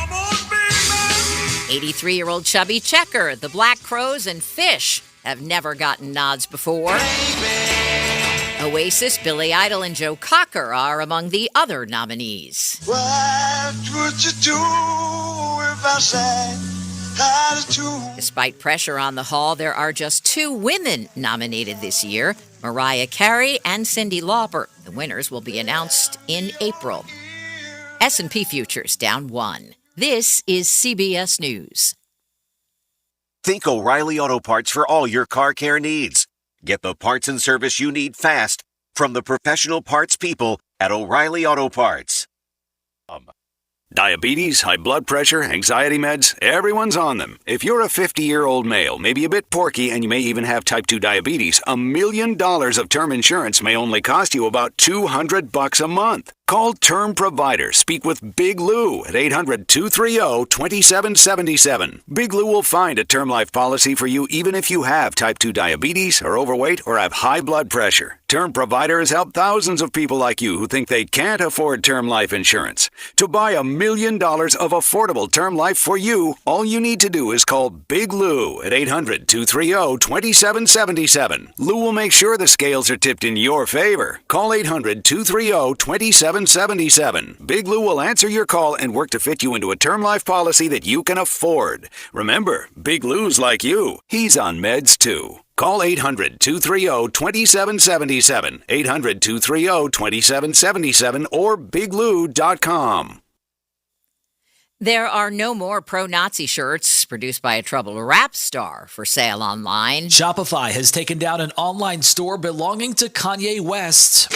83-year-old Chubby Checker, the Black Crowes, and Fish have never gotten nods before. Oasis, Billy Idol, and Joe Cocker are among the other nominees. What would you do if I sang out of tune? Despite pressure on the Hall, there are just 2 women nominated this year, Mariah Carey and Cyndi Lauper. The winners will be announced in April. S&P futures down 1. This is CBS News. Think O'Reilly Auto Parts for all your car care needs. Get the parts and service you need fast from the professional parts people at O'Reilly Auto Parts. Diabetes, high blood pressure, anxiety meds, everyone's on them. If you're a 50-year-old male, maybe a bit porky, and you may even have type 2 diabetes, $1 million of term insurance may only cost you about $200 a month. Call Term Provider. Speak with Big Lou at 800-230-2777. Big Lou will find a term life policy for you even if you have type 2 diabetes, are overweight, or have high blood pressure. Term Provider has helped thousands of people like you who think they can't afford term life insurance. To buy $1 million of affordable term life for you, all you need to do is call Big Lou at 800-230-2777. Lou will make sure the scales are tipped in your favor. Call 800-230-2777. Big Lou will answer your call and work to fit you into a term life policy that you can afford. Remember, Big Lou's like you. He's on meds too. Call 800-230-2777, 800-230-2777, or biglou.com. There are no more pro-Nazi shirts produced by a troubled rap star for sale online. Shopify has taken down an online store belonging to Kanye West.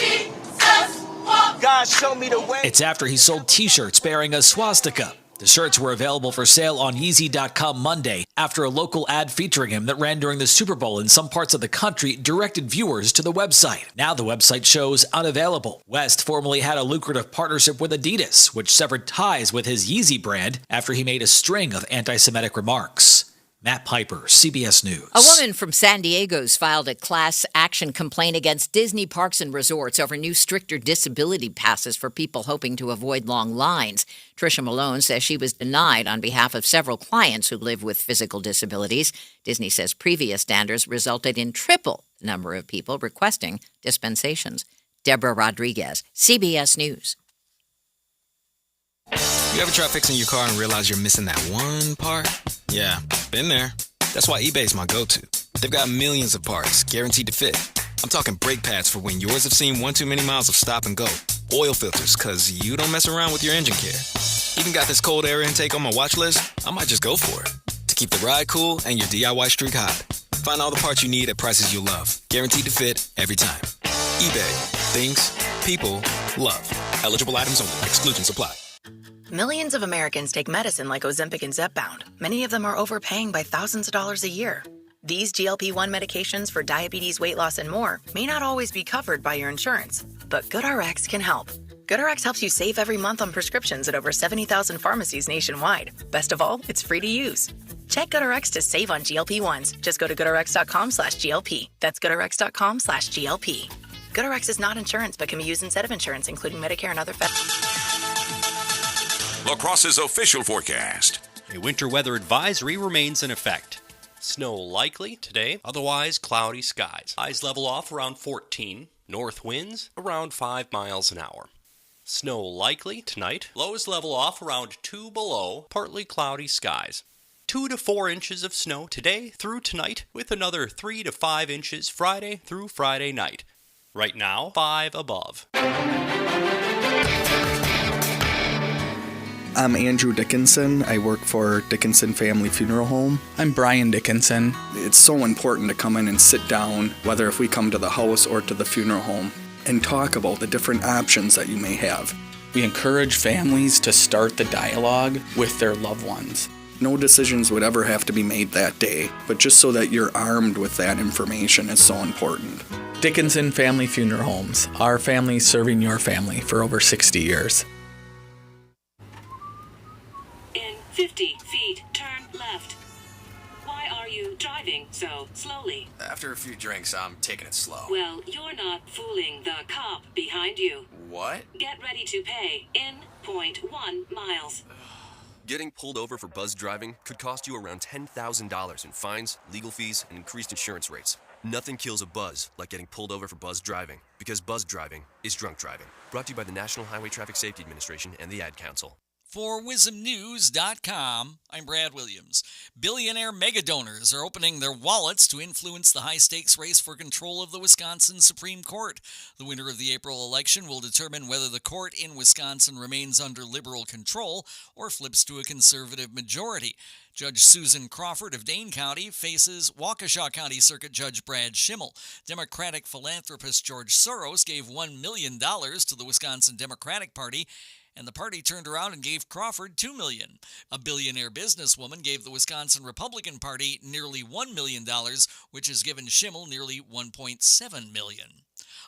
God, show me the way. It's after he sold t-shirts bearing a swastika. The shirts were available for sale on Yeezy.com Monday after a local ad featuring him that ran during the Super Bowl in some parts of the country directed viewers to the website. Now the website shows unavailable. West formerly had a lucrative partnership with Adidas, which severed ties with his Yeezy brand after he made a string of anti-Semitic remarks. Matt Piper, CBS News. A woman from San Diego's filed a class action complaint against Disney Parks and Resorts over new stricter disability passes for people hoping to avoid long lines. Tricia Malone says she was denied on behalf of several clients who live with physical disabilities. Disney says previous standards resulted in triple the number of people requesting dispensations. Deborah Rodriguez, CBS News. You ever try fixing your car and realize you're missing that one part? Yeah, been there. That's why eBay's my go-to. They've got millions of parts, guaranteed to fit. I'm talking brake pads for when yours have seen one too many miles of stop and go. Oil filters, cause you don't mess around with your engine care. Even got this cold air intake on my watch list. I might just go for it. To keep the ride cool and your DIY streak hot. Find all the parts you need at prices you love. Guaranteed to fit every time. eBay. Things, people, love. Eligible items only. Exclusions apply. Millions of Americans take medicine like Ozempic and Zepbound. Many of them are overpaying by thousands of dollars a year. These GLP-1 medications for diabetes, weight loss, and more may not always be covered by your insurance, but GoodRx can help. GoodRx helps you save every month on prescriptions at over 70,000 pharmacies nationwide. Best of all, it's free to use. Check GoodRx to save on GLP-1s. Just go to GoodRx.com/GLP. That's GoodRx.com/GLP. GoodRx is not insurance, but can be used instead of insurance, including Medicare and other La Crosse's official forecast. A winter weather advisory remains in effect. Snow likely today, otherwise cloudy skies. Highs level off around 14. North winds around 5 miles an hour. Snow likely tonight. Lows level off around 2 below, partly cloudy skies. 2 to 4 inches of snow today through tonight, with another 3 to 5 inches Friday through Friday night. Right now, 5 above. I'm Andrew Dickinson. I work for Dickinson Family Funeral Home. I'm Brian Dickinson. It's so important to come in and sit down, whether if we come to the house or to the funeral home, and talk about the different options that you may have. We encourage families to start the dialogue with their loved ones. No decisions would ever have to be made that day, but just so that you're armed with that information is so important. Dickinson Family Funeral Homes. Our family serving your family for over 60 years. In 50 feet, turn left. Why are you driving so slowly? After a few drinks, I'm taking it slow. Well, you're not fooling the cop behind you. What? Get ready to pay in 0.1 miles. Getting pulled over for buzz driving could cost you around $10,000 in fines, legal fees, and increased insurance rates. Nothing kills a buzz like getting pulled over for buzz driving, because buzz driving is drunk driving. Brought to you by the National Highway Traffic Safety Administration and the Ad Council. For WisdomNews.com, I'm Brad Williams. Billionaire mega donors are opening their wallets to influence the high-stakes race for control of the Wisconsin Supreme Court. The winner of the April election will determine whether the court in Wisconsin remains under liberal control or flips to a conservative majority. Judge Susan Crawford of Dane County faces Waukesha County Circuit Judge Brad Schimmel. Democratic philanthropist George Soros gave $1 million to the Wisconsin Democratic Party, and the party turned around and gave Crawford $2 million. A billionaire businesswoman gave the Wisconsin Republican Party nearly $1 million, which has given Schimmel nearly $1.7 million.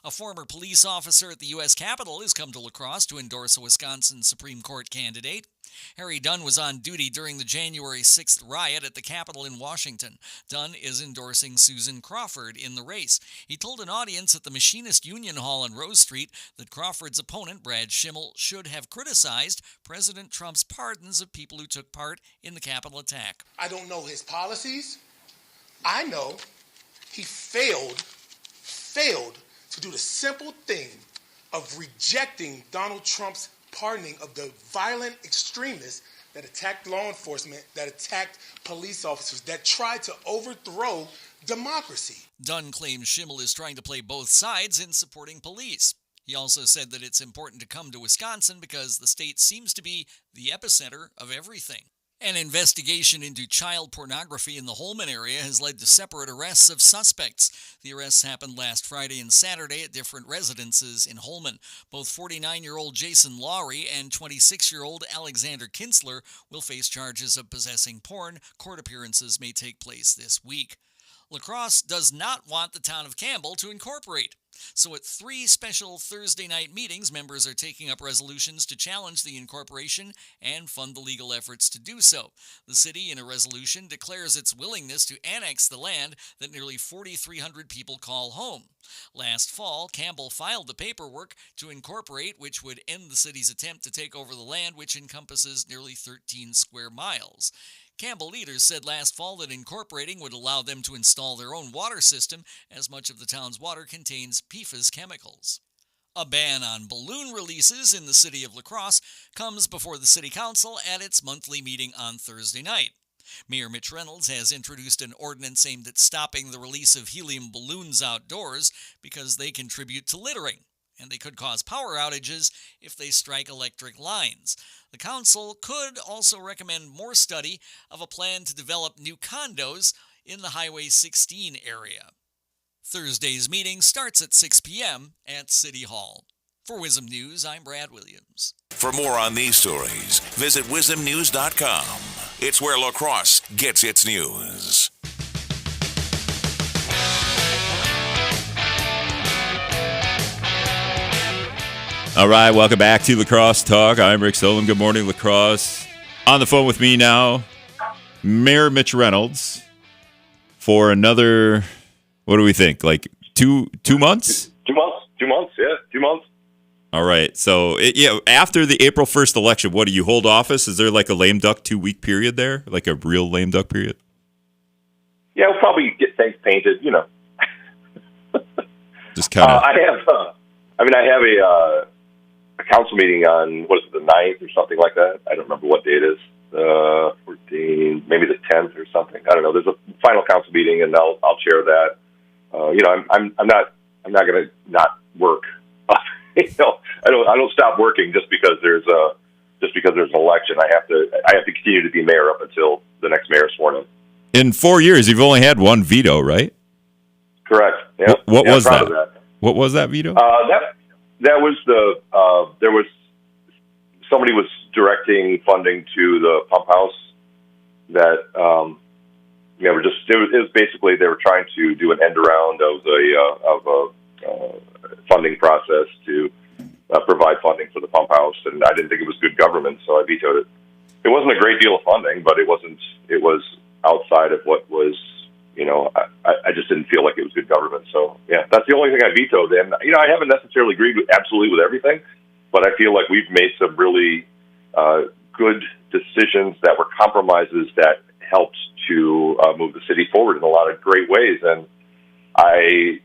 A former police officer at the U.S. Capitol has come to La Crosse to endorse a Wisconsin Supreme Court candidate. Harry Dunn was on duty during the January 6th riot at the Capitol in Washington. Dunn is endorsing Susan Crawford in the race. He told an audience at the Machinist Union Hall on Rose Street that Crawford's opponent, Brad Schimmel, should have criticized President Trump's pardons of people who took part in the Capitol attack. I don't know his policies. I know he failed to do the simple thing of rejecting Donald Trump's pardoning of the violent extremists that attacked law enforcement, that attacked police officers, that tried to overthrow democracy. Dunn claims Schimmel is trying to play both sides in supporting police. He also said that it's important to come to Wisconsin because the state seems to be the epicenter of everything. An investigation into child pornography in the Holmen area has led to separate arrests of suspects. The arrests happened last Friday and Saturday at different residences in Holmen. Both 49-year-old Jason Lowry and 26-year-old Alexander Kinsler will face charges of possessing porn. Court appearances may take place this week. La Crosse does not want the town of Campbell to incorporate. So at 3 special Thursday night meetings, members are taking up resolutions to challenge the incorporation and fund the legal efforts to do so. The city, in a resolution, declares its willingness to annex the land that nearly 4,300 people call home. Last fall, Campbell filed the paperwork to incorporate, which would end the city's attempt to take over the land, which encompasses nearly 13 square miles. Campbell leaders said last fall that incorporating would allow them to install their own water system, as much of the town's water contains PFAS chemicals. A ban on balloon releases in the city of La Crosse comes before the city council at its monthly meeting on Thursday night. Mayor Mitch Reynolds has introduced an ordinance aimed at stopping the release of helium balloons outdoors because they contribute to littering, and they could cause power outages if they strike electric lines. The council could also recommend more study of a plan to develop new condos in the Highway 16 area. Thursday's meeting starts at 6 p.m. at City Hall. For Wisdom News, I'm Brad Williams. For more on these stories, visit wisdomnews.com. It's where La Crosse gets its news. All right, welcome back to La Crosse Talk. I'm Rick Solem. Good morning, La Crosse. On the phone with me now, Mayor Mitch Reynolds for another, what do we think, like two months? 2 months, yeah, 2 months. All right, so after the April 1st election, what, do you hold office? Is there like a lame duck 2-week period there, like a real lame duck period? Yeah, we'll probably get things painted, Just kind of. I have a council meeting on, what is it, the 9th or something like that? I don't remember what day it is. 14, maybe the 10th or something. I don't know. There's a final council meeting, and I'll chair that. I'm not going to not work. I don't stop working just because there's an election. I have to continue to be mayor up until the next mayor is sworn in. In 4 years, you've only had one veto, right? Correct. Yeah. What was that? What was that veto? That was there was somebody was directing funding to the pump house that it was basically they were trying to do an end around of a funding process to provide funding for the pump house, and I didn't think it was good government, so I vetoed it. It wasn't a great deal of funding, but it was outside of what was. I just didn't feel like it was good government. So, yeah, that's the only thing I vetoed. And, I haven't necessarily agreed absolutely with everything, but I feel like we've made some really good decisions that were compromises that helped to move the city forward in a lot of great ways. And I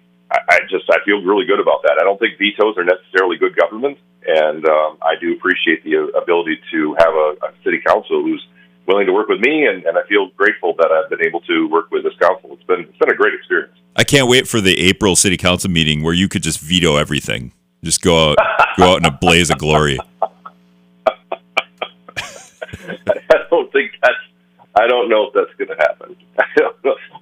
feel really good about that. I don't think vetoes are necessarily good government, and I do appreciate the ability to have a city council who's willing to work with me, and I feel grateful that I've been able to work with this council. It's been a great experience. I can't wait for the April city council meeting where you could just veto everything. Just go out in a blaze of glory. I don't know if that's going to happen.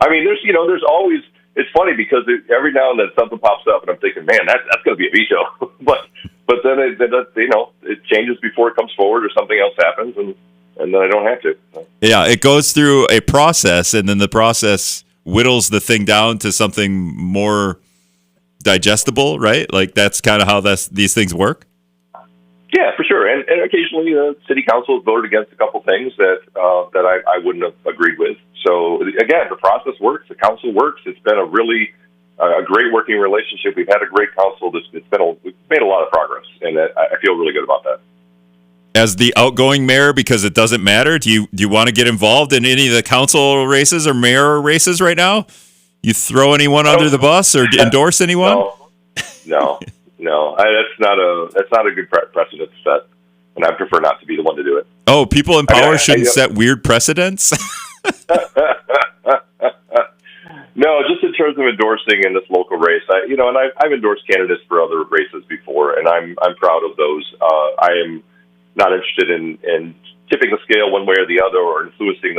I mean, there's always. It's funny because every now and then something pops up, and I'm thinking, man, that's going to be a veto. but then it changes before it comes forward, or something else happens, and then I don't have to. Yeah, it goes through a process, and then the process whittles the thing down to something more digestible, right? Like that's kind of how these things work. Yeah, for sure. And occasionally, city council has voted against a couple things that I wouldn't have agreed with. So again, the process works. The council works. It's been a really a great working relationship. We've had a great council. We've made a lot of progress, and I feel really good about that. As the outgoing mayor, because it doesn't matter, do you want to get involved in any of the council races or mayor races right now? You throw anyone under the bus or endorse anyone? No. That's not a good precedent to set, and I prefer not to be the one to do it. Oh, people in power shouldn't set weird precedents? No, just in terms of endorsing in this local race, I've endorsed candidates for other races before, and I'm proud of those. I am not interested in tipping the scale one way or the other, or influencing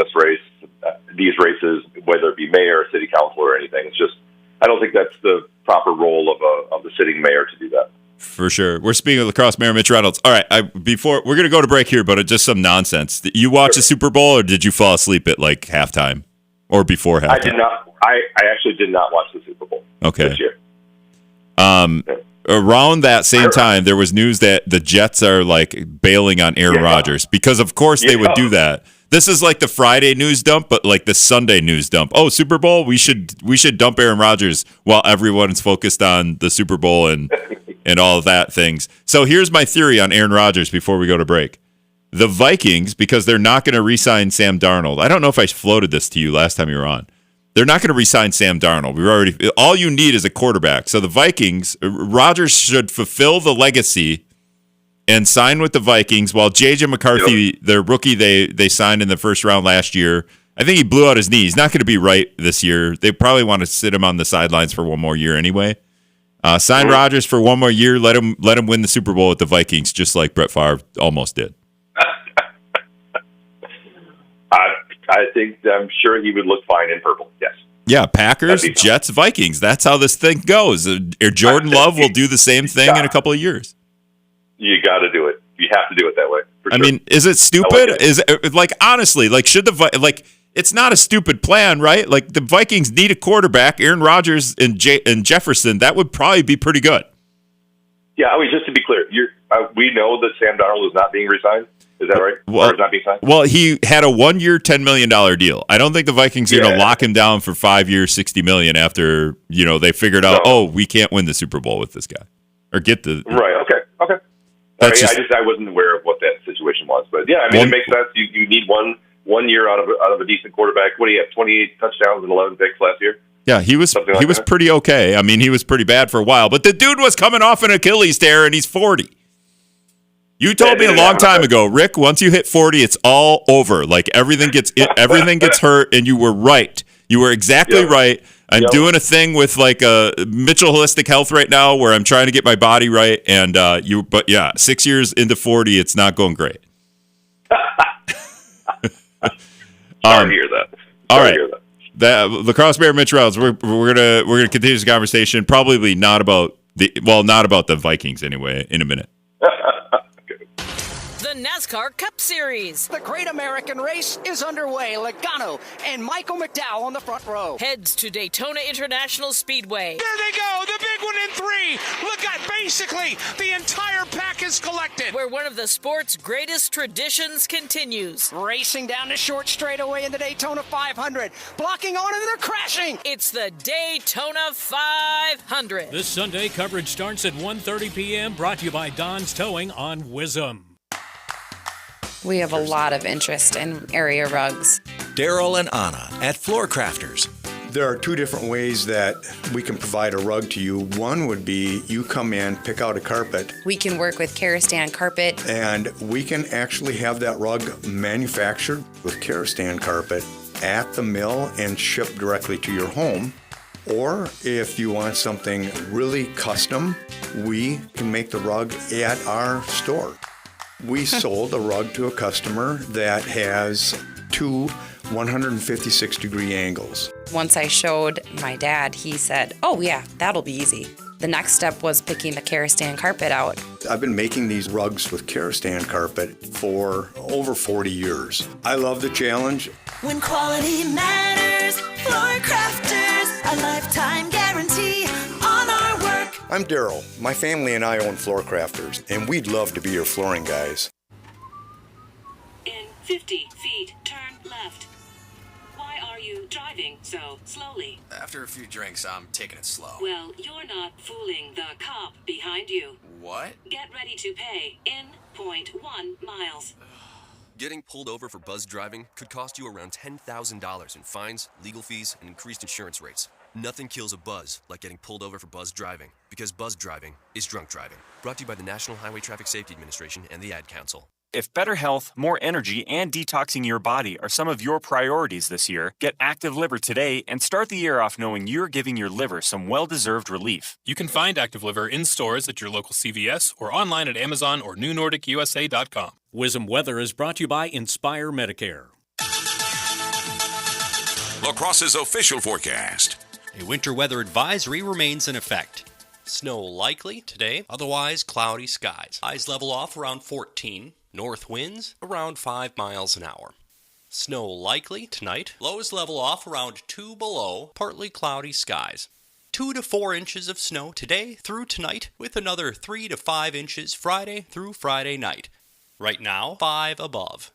these races, whether it be mayor, city council, or anything. It's just I don't think that's the proper role of the sitting mayor to do that. For sure. We're speaking of La Crosse Mayor Mitch Reynolds. All right, before we're going to go to break here, but just some nonsense. You watch the Super Bowl, or did you fall asleep at like halftime or before halftime? I did not. I actually did not watch the Super Bowl this year. Around that same time, there was news that the Jets are like bailing on Aaron Rodgers because, of course, they would do that. This is like the Friday news dump, but like the Sunday news dump. Oh, Super Bowl, we should dump Aaron Rodgers while everyone's focused on the Super Bowl and all of that things. So here's my theory on Aaron Rodgers before we go to break. The Vikings, because they're not going to re-sign Sam Darnold. I don't know if I floated this to you last time you were on. They're not going to re-sign Sam Darnold. All you need is a quarterback. So the Vikings, Rodgers should fulfill the legacy and sign with the Vikings while J.J. McCarthy, their rookie they signed in the first round last year, I think he blew out his knee. He's not going to be right this year. They probably want to sit him on the sidelines for one more year anyway. Sign Rodgers for one more year. Let him win the Super Bowl with the Vikings, just like Brett Favre almost did. I'm sure he would look fine in purple. Yes. Yeah, Packers, Jets, Vikings. That's how this thing goes. Jordan Love will do the same thing in a couple of years. you got to do it. You have to do it that way. For I sure. mean, is it stupid? Is it, like, honestly, like, should it's not a stupid plan, right? Like, the Vikings need a quarterback, Aaron Rodgers and Jefferson. That would probably be pretty good. Yeah, I mean, just to be clear, we know that Sam Darnold is not being re-signed. Is that right? Or is not being signed? Well, he had a 1-year, $10 million deal. I don't think the Vikings are going to lock him down for 5 years, $60 million after, they figured out, we can't win the Super Bowl with this guy. Or get the... Right, okay. That's I wasn't aware of what that situation was. But, yeah, I mean, it makes sense. You need one year out of a decent quarterback. What do you have, 28 touchdowns and 11 picks last year? Yeah, he was pretty okay. I mean, he was pretty bad for a while. But the dude was coming off an Achilles tear, and he's 40. You told me a long time ago, Rick, once you hit 40, it's all over. Like, everything gets hurt, and you were right. You were exactly right. I'm doing a thing with, like, Mitchell Holistic Health right now where I'm trying to get my body right. And but 6 years into 40, it's not going great. Sorry to hear that. All right. The Lacrosse Bear Mitch Rounds. We're gonna continue this conversation. Probably not about the Vikings anyway. In a minute. The NASCAR Cup Series. The Great American Race is underway. Logano and Michael McDowell on the front row. Heads to Daytona International Speedway. There they go, the big one in 3. Look at basically the entire pack is collected. Where one of the sport's greatest traditions continues. Racing down the short straightaway in the Daytona 500. Blocking on and they're crashing. It's the Daytona 500. This Sunday, coverage starts at 1:30 p.m. Brought to you by Don's Towing on WISM. We have a lot of interest in area rugs. Daryl and Anna at Floor Crafters. There are 2 different ways that we can provide a rug to you. One would be you come in, pick out a carpet. We can work with Karastan carpet. And we can actually have that rug manufactured with Karastan carpet at the mill and shipped directly to your home. Or if you want something really custom, we can make the rug at our store. We sold a rug to a customer that has 2 156-degree angles. Once I showed my dad, he said, "Oh yeah, that'll be easy." The next step was picking the Karastan carpet out. I've been making these rugs with Karastan carpet for over 40 years. I love the challenge. When quality matters, Floor Crafters, a lifetime guarantee on our work. I'm Daryl. My family and I own Floor Crafters, and we'd love to be your flooring guys. In 50 feet, turn left. Why are you driving so slowly? After a few drinks, I'm taking it slow. Well, you're not fooling the cop behind you. What? Get ready to pay in 0.1 miles. Getting pulled over for buzz driving could cost you around $10,000 in fines, legal fees, and increased insurance rates. Nothing kills a buzz like getting pulled over for buzz driving, because buzz driving is drunk driving. Brought to you by the National Highway Traffic Safety Administration and the Ad Council. If better health, more energy, and detoxing your body are some of your priorities this year, get Active Liver today and start the year off knowing you're giving your liver some well-deserved relief. You can find Active Liver in stores at your local CVS or online at Amazon or NewNordicUSA.com. WISM Weather is brought to you by Inspire Medicare. Lacrosse's official forecast. A winter weather advisory remains in effect. Snow likely today, otherwise cloudy skies. Highs level off around 14. North winds around 5 miles an hour. Snow likely tonight. Lows level off around 2 below. Partly cloudy skies. 2 to 4 inches of snow today through tonight, with another 3 to 5 inches Friday through Friday night. Right now, 5 above.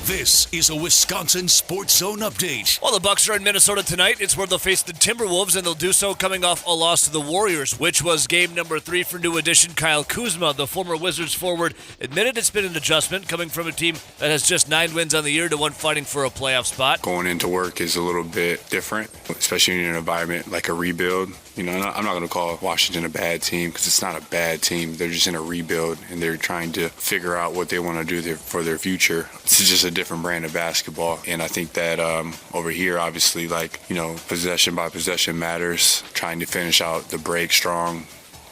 This is a Wisconsin Sports Zone update. Well, the Bucks are in Minnesota tonight. It's where they'll face the Timberwolves, and they'll do so coming off a loss to the Warriors, which was game number 3 for new addition Kyle Kuzma, the former Wizards forward, admitted it's been an adjustment coming from a team that has just 9 wins on the year to one fighting for a playoff spot. Going into work is a little bit different, especially in an environment like a rebuild. You know, I'm not going to call Washington a bad team because it's not a bad team. They're just in a rebuild, and they're trying to figure out what they want to do for their future. It's just a different brand of basketball, and I think that over here, obviously, possession by possession matters. Trying to finish out the break strong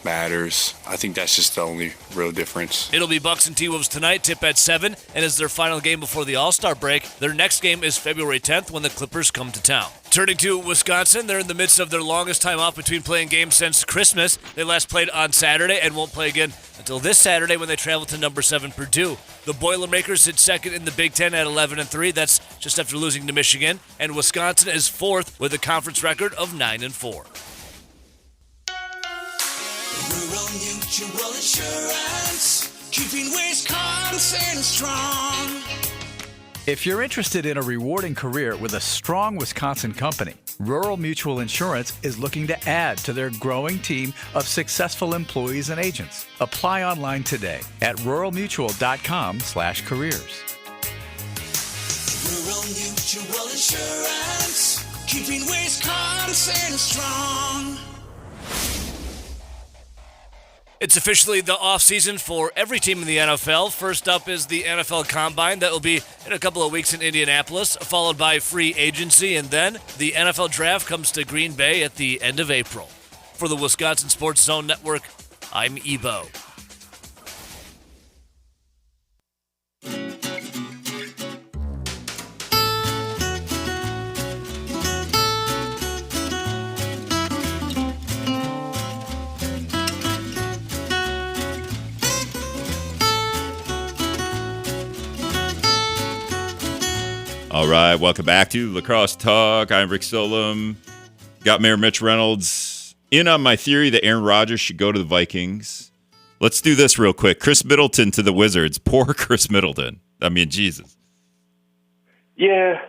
matters. I think that's just the only real difference. It'll be Bucks and T-Wolves tonight, tip at 7, and is their final game before the All-Star break. Their next game is February 10th when the Clippers come to town. Turning to Wisconsin, they're in the midst of their longest time off between playing games since Christmas. They last played on Saturday and won't play again until this Saturday when they travel to number 7 Purdue. The Boilermakers sit second in the Big Ten at 11-3. That's just after losing to Michigan. And Wisconsin is fourth with a conference record of 9-4. Rural Mutual Insurance, keeping Wisconsin strong. If you're interested in a rewarding career with a strong Wisconsin company, Rural Mutual Insurance is looking to add to their growing team of successful employees and agents. Apply online today at ruralmutual.com/careers. Rural Mutual Insurance, keeping Wisconsin strong. It's officially the offseason for every team in the NFL. First up is the NFL Combine. That will be in a couple of weeks in Indianapolis, followed by free agency, and then the NFL Draft comes to Green Bay at the end of April. For the Wisconsin Sports Zone Network, I'm Ebo. All right, welcome back to Lacrosse Talk. I'm Rick Solem. Got Mayor Mitch Reynolds in on my theory that Aaron Rodgers should go to the Vikings. Let's do this real quick. Chris Middleton to the Wizards. Poor Chris Middleton. I mean, Jesus. Yeah.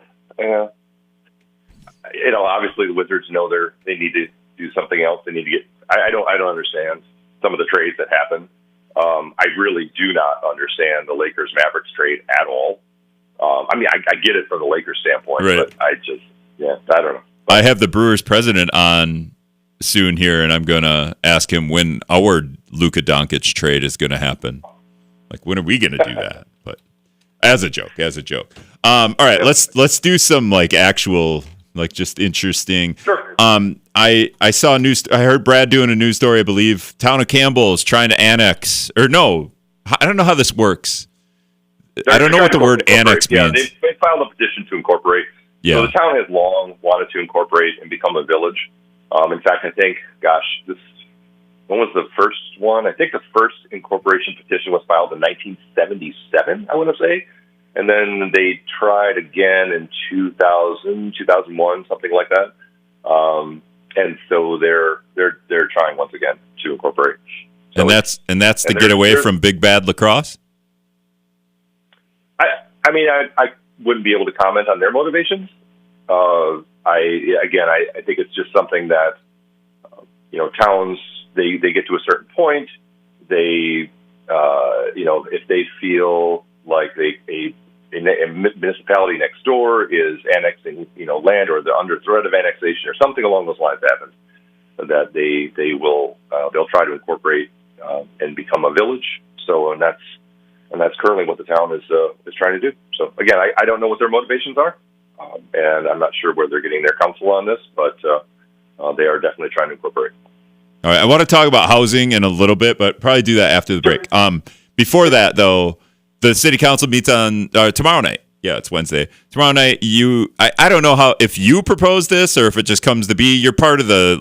Obviously the Wizards know they need to do something else. They need to get. I don't understand some of the trades that happen. I really do not understand the Lakers Mavericks trade at all. I get it from the Lakers standpoint, right. But I don't know. I have the Brewers president on soon here, and I'm going to ask him when our Luka Doncic trade is going to happen. Like, when are we going to do that? But as a joke. All right, let's do some actual just interesting. Sure. I saw I heard Brad doing a news story. I believe Town of Campbell is trying to annex, or no, I don't know how this works. I don't know what the word annex means. Yeah, they filed a petition to incorporate. Yeah. So the town has long wanted to incorporate and become a village. In fact, I think, when was the first one? I think the first incorporation petition was filed in 1977, I want to say. And then they tried again in 2000, 2001, something like that. And so they're trying once again to incorporate. So and that's to get away from big bad lacrosse? I wouldn't be able to comment on their motivations. I think it's just something that, towns, they get to a certain point. They, if they feel like a municipality next door is annexing, land, or they're under threat of annexation or something along those lines happens, that they'll try to incorporate and become a village. So, and that's currently what the town is trying to do. So again, I don't know what their motivations are, and I'm not sure where they're getting their counsel on this, but they are definitely trying to incorporate. All right, I want to talk about housing in a little bit, but probably do that after the break. Before that, though, the city council meets on tomorrow night. Yeah, it's Wednesday. Tomorrow night, I don't know if you propose this or if it just comes to be. You're part of the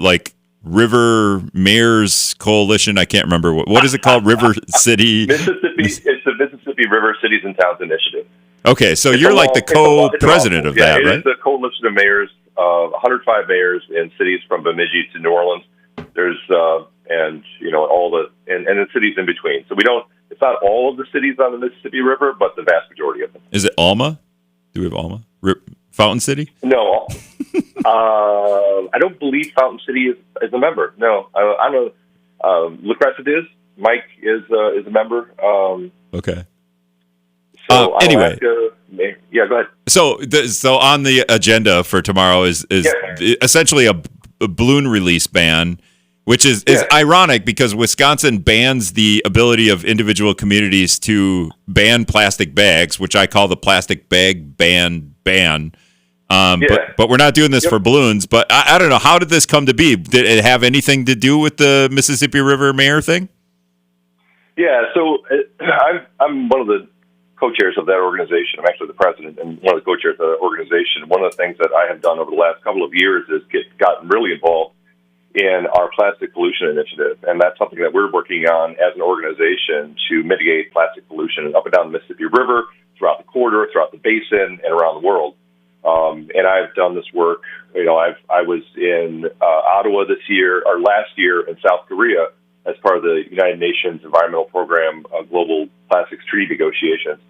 River Mayors Coalition. I can't remember what is it called. River City. Mississippi. It's the Mississippi River Cities and Towns Initiative. Okay, so you're the co-president of that, right? It's a coalition of mayors, 105 mayors in cities from Bemidji to New Orleans. There's and the cities in between. So it's not all of the cities on the Mississippi River, but the vast majority of them. Is it Alma? Do we have Alma? Fountain City? No. I don't believe Fountain City is a member. No. I don't know. La Crescent is. Mike is a member. Okay. So anyway. go ahead. So on the agenda for tomorrow is essentially a balloon release ban, which is ironic because Wisconsin bans the ability of individual communities to ban plastic bags, which I call the plastic bag ban. But we're not doing this for balloons. But I don't know. How did this come to be? Did it have anything to do with the Mississippi River Mayor thing? Yeah. So I'm one of the co-chairs of that organization. I'm actually the president and one of the co-chairs of the organization. One of the things that I have done over the last couple of years is gotten really involved in our plastic pollution initiative, and that's something that we're working on as an organization to mitigate plastic pollution up and down the Mississippi River, throughout the corridor, throughout the basin, and around the world. And I've done this work. I was in Ottawa last year in South Korea as part of the United Nations Environmental Program Global Plastics Treaty negotiations.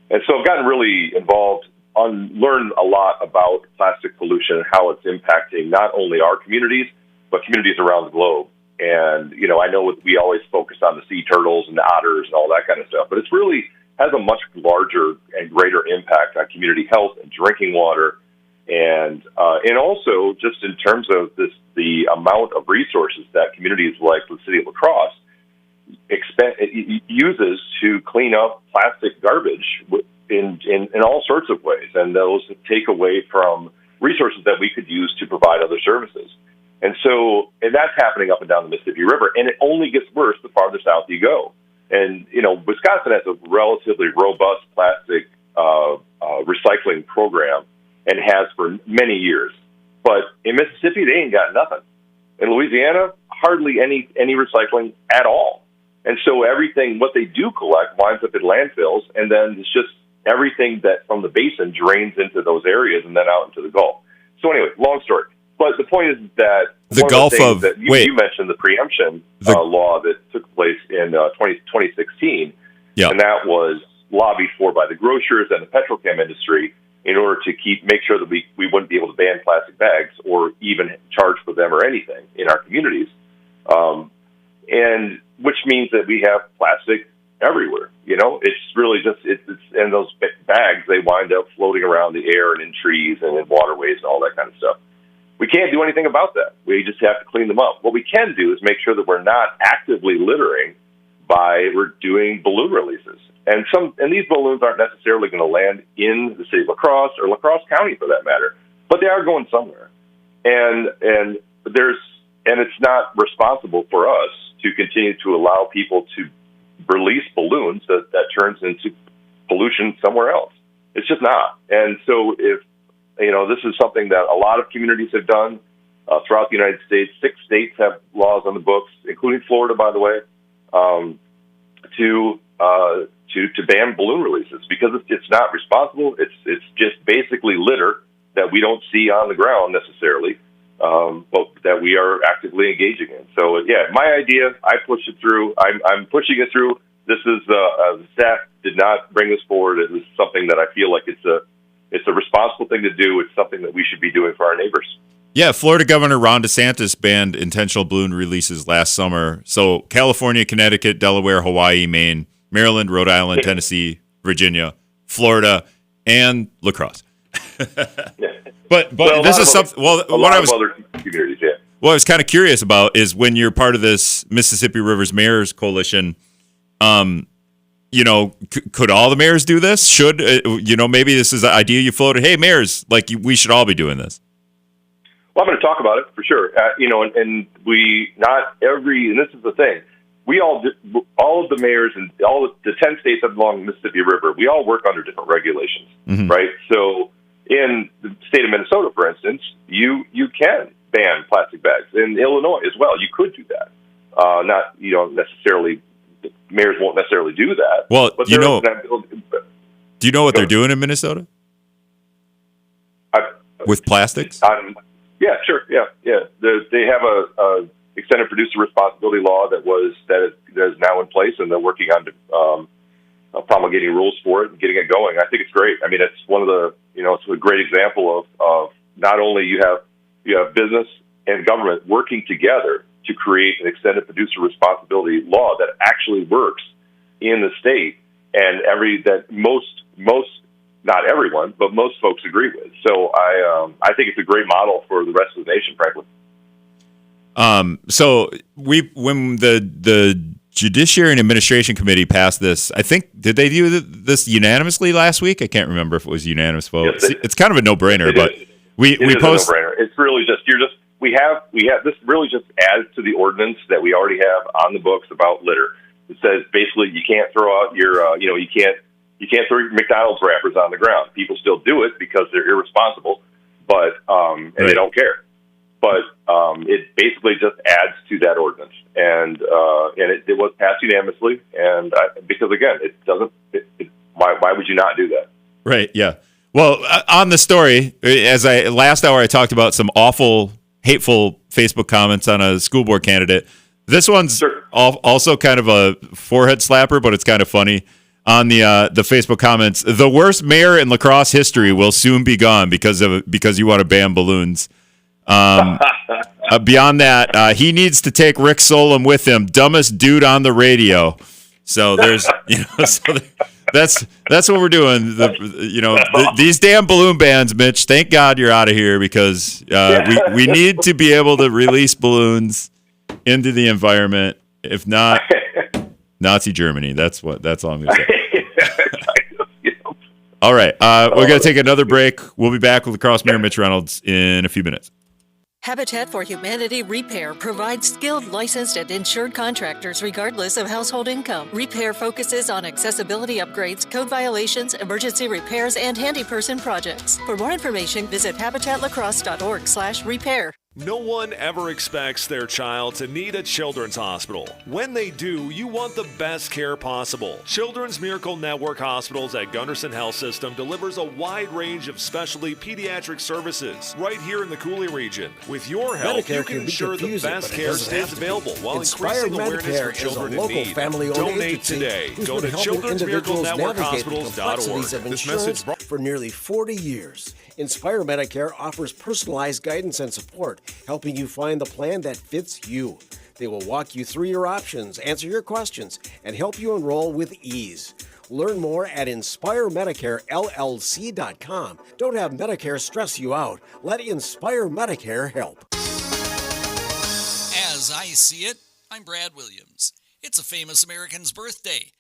And so I've gotten really involved, learned a lot about plastic pollution and how it's impacting not only our communities, but communities around the globe. And, I know we always focus on the sea turtles and the otters and all that kind of stuff, but it's really has a much larger and greater impact on community health and drinking water. And also just in terms of the amount of resources that communities like the city of La Crosse uses to clean up plastic garbage in all sorts of ways. And those take away from resources that we could use to provide other services. And that's happening up and down the Mississippi River, and it only gets worse the farther south you go. And, Wisconsin has a relatively robust plastic recycling program and has for many years. But in Mississippi, they ain't got nothing. In Louisiana, hardly any recycling at all. And so what they do collect winds up in landfills, and then it's just everything that from the basin drains into those areas and then out into the Gulf. So anyway, long story. But the point is that you mentioned the preemption law that took place in 2016, and that was lobbied for by the grocers and the petrochem industry in order to make sure that we wouldn't be able to ban plastic bags or even charge for them or anything in our communities, and which means that we have plastic everywhere. It's really just and those bags, they wind up floating around the air and in trees and in waterways and all that kind of stuff. We can't do anything about that. We just have to clean them up. What we can do is make sure that we're not actively littering by doing balloon releases. And these balloons aren't necessarily going to land in the city of La Crosse or La Crosse County for that matter, but they are going somewhere. And it's not responsible for us to continue to allow people to release balloons that turns into pollution somewhere else. It's just not. And so this is something that a lot of communities have done throughout the United States. 6 states have laws on the books, including Florida, by the way, to ban balloon releases because it's not responsible. It's just basically litter that we don't see on the ground necessarily, but that we are actively engaging in. So my idea, I pushed it through. I'm pushing it through. This is the staff did not bring this forward. It was something that I feel like it's a responsible thing to do. It's something that we should be doing for our neighbors. Yeah, Florida Governor Ron DeSantis banned intentional balloon releases last summer. So California, Connecticut, Delaware, Hawaii, Maine, Maryland, Rhode Island, Tennessee, Virginia, Florida, and La Crosse. But this is something. Well, what I was other communities, yeah. What I was kind of curious about is when you're part of this Mississippi Rivers Mayors Coalition. Could all the mayors do this? Should maybe this is the idea you floated? Hey, mayors, we should all be doing this. Well, I'm going to talk about it for sure. And this is the thing. We all of the mayors and all of the 10 states that belong to the Mississippi River, we all work under different regulations, right? So in the state of Minnesota, for instance, you can ban plastic bags. In Illinois as well, you could do that. Necessarily. Mayors won't necessarily do that. Well, do you know what they're doing in Minnesota with plastics? Yeah, sure. Yeah. They have a extended producer responsibility law that is now in place, and they're working on promulgating rules for it and getting it going. I think it's great. I mean, it's one of the it's a great example of not only you have business and government working together to create an extended producer responsibility law that actually works in the state, and most not everyone, but most folks agree with. So I think it's a great model for the rest of the nation, frankly. So when the Judiciary and Administration Committee passed this, I think, did they do this unanimously last week? I can't remember if it was unanimous vote. Yes, it's kind of a no-brainer, but we post. A no-brainer. It's really just we have this really just adds to the ordinance that we already have on the books about litter. It says basically you can't throw out your you can't You can't throw McDonald's wrappers on the ground. People still do it because they're irresponsible, but and they don't care. But it basically just adds to that ordinance, and it was passed unanimously. And because again, it doesn't. Why would you not do that? Right. Yeah. Well, on the story, last hour I talked about some awful, hateful Facebook comments on a school board candidate. This one's also kind of a forehead slapper, but it's kind of funny. On the Facebook comments, the worst mayor in lacrosse history will soon be gone because you want to ban balloons. Beyond that, he needs to take Rick Solem with him, dumbest dude on the radio. So there's, that's what we're doing. These damn balloon bans, Mitch. Thank God you're out of here because we need to be able to release balloons into the environment. If not, Nazi Germany. That's all I'm going to say. All right. We're going to take another break. We'll be back with Lacrosse Mayor Mitch Reynolds in a few minutes. Habitat for Humanity Repair provides skilled, licensed, and insured contractors regardless of household income. Repair focuses on accessibility upgrades, code violations, emergency repairs, and handyperson projects. For more information, visit habitatlacrosse.org/repair. No one ever expects their child to need a children's hospital. When they do, you want the best care possible. Children's Miracle Network Hospitals at Gunderson Health System delivers a wide range of specialty pediatric services right here in the Cooley region. With your help, Medicare you can ensure the best care stays available while Inspire increasing awareness Medicare for children is a in local need. family-owned Donate agency today. who's Go been to helping individuals navigate the complexities of This insurance message brought for nearly 40 years. Inspire Medicare offers personalized guidance and support, helping you find the plan that fits you. They will walk you through your options, answer your questions, and help you enroll with ease. Learn more at InspireMedicareLLC.com. Don't have Medicare stress you out. Let Inspire Medicare help. As I see it, I'm Brad Williams. It's a famous American's birthday.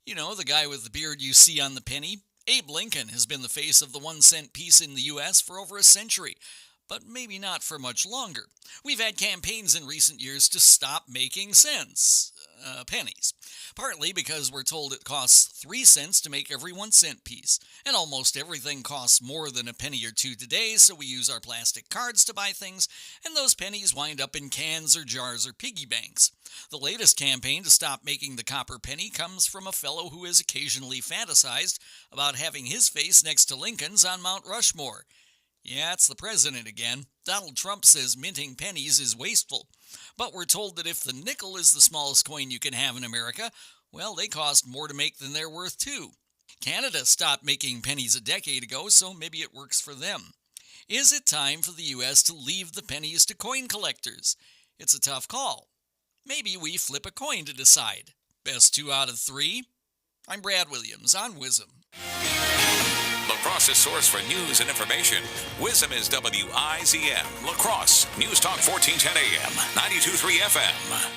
You know, the guy with the beard you see on the penny. Abe Lincoln has been the face of the 1-cent piece in the U.S. for over a century, but maybe not for much longer. We've had campaigns in recent years to stop making pennies, partly because we're told it costs 3 cents to make every 1-cent piece, and almost everything costs more than a penny or two today, so we use our plastic cards to buy things, and those pennies wind up in cans or jars or piggy banks. The latest campaign to stop making the copper penny comes from a fellow who has occasionally fantasized about having his face next to Lincoln's on Mount Rushmore. Yeah, it's the president again. Donald Trump says minting pennies is wasteful. But we're told that if the nickel is the smallest coin you can have in America, well, they cost more to make than they're worth too. Canada stopped making pennies a decade ago, so maybe it works for them. Is it time for the U.S. to leave the pennies to coin collectors? It's a tough call. Maybe we flip a coin to decide. Best 2 out of 3? I'm Brad Williams on WISM. Lacrosse's source for news and information. WISM is WIZM. Lacrosse. News Talk 1410 AM. 92.3 FM.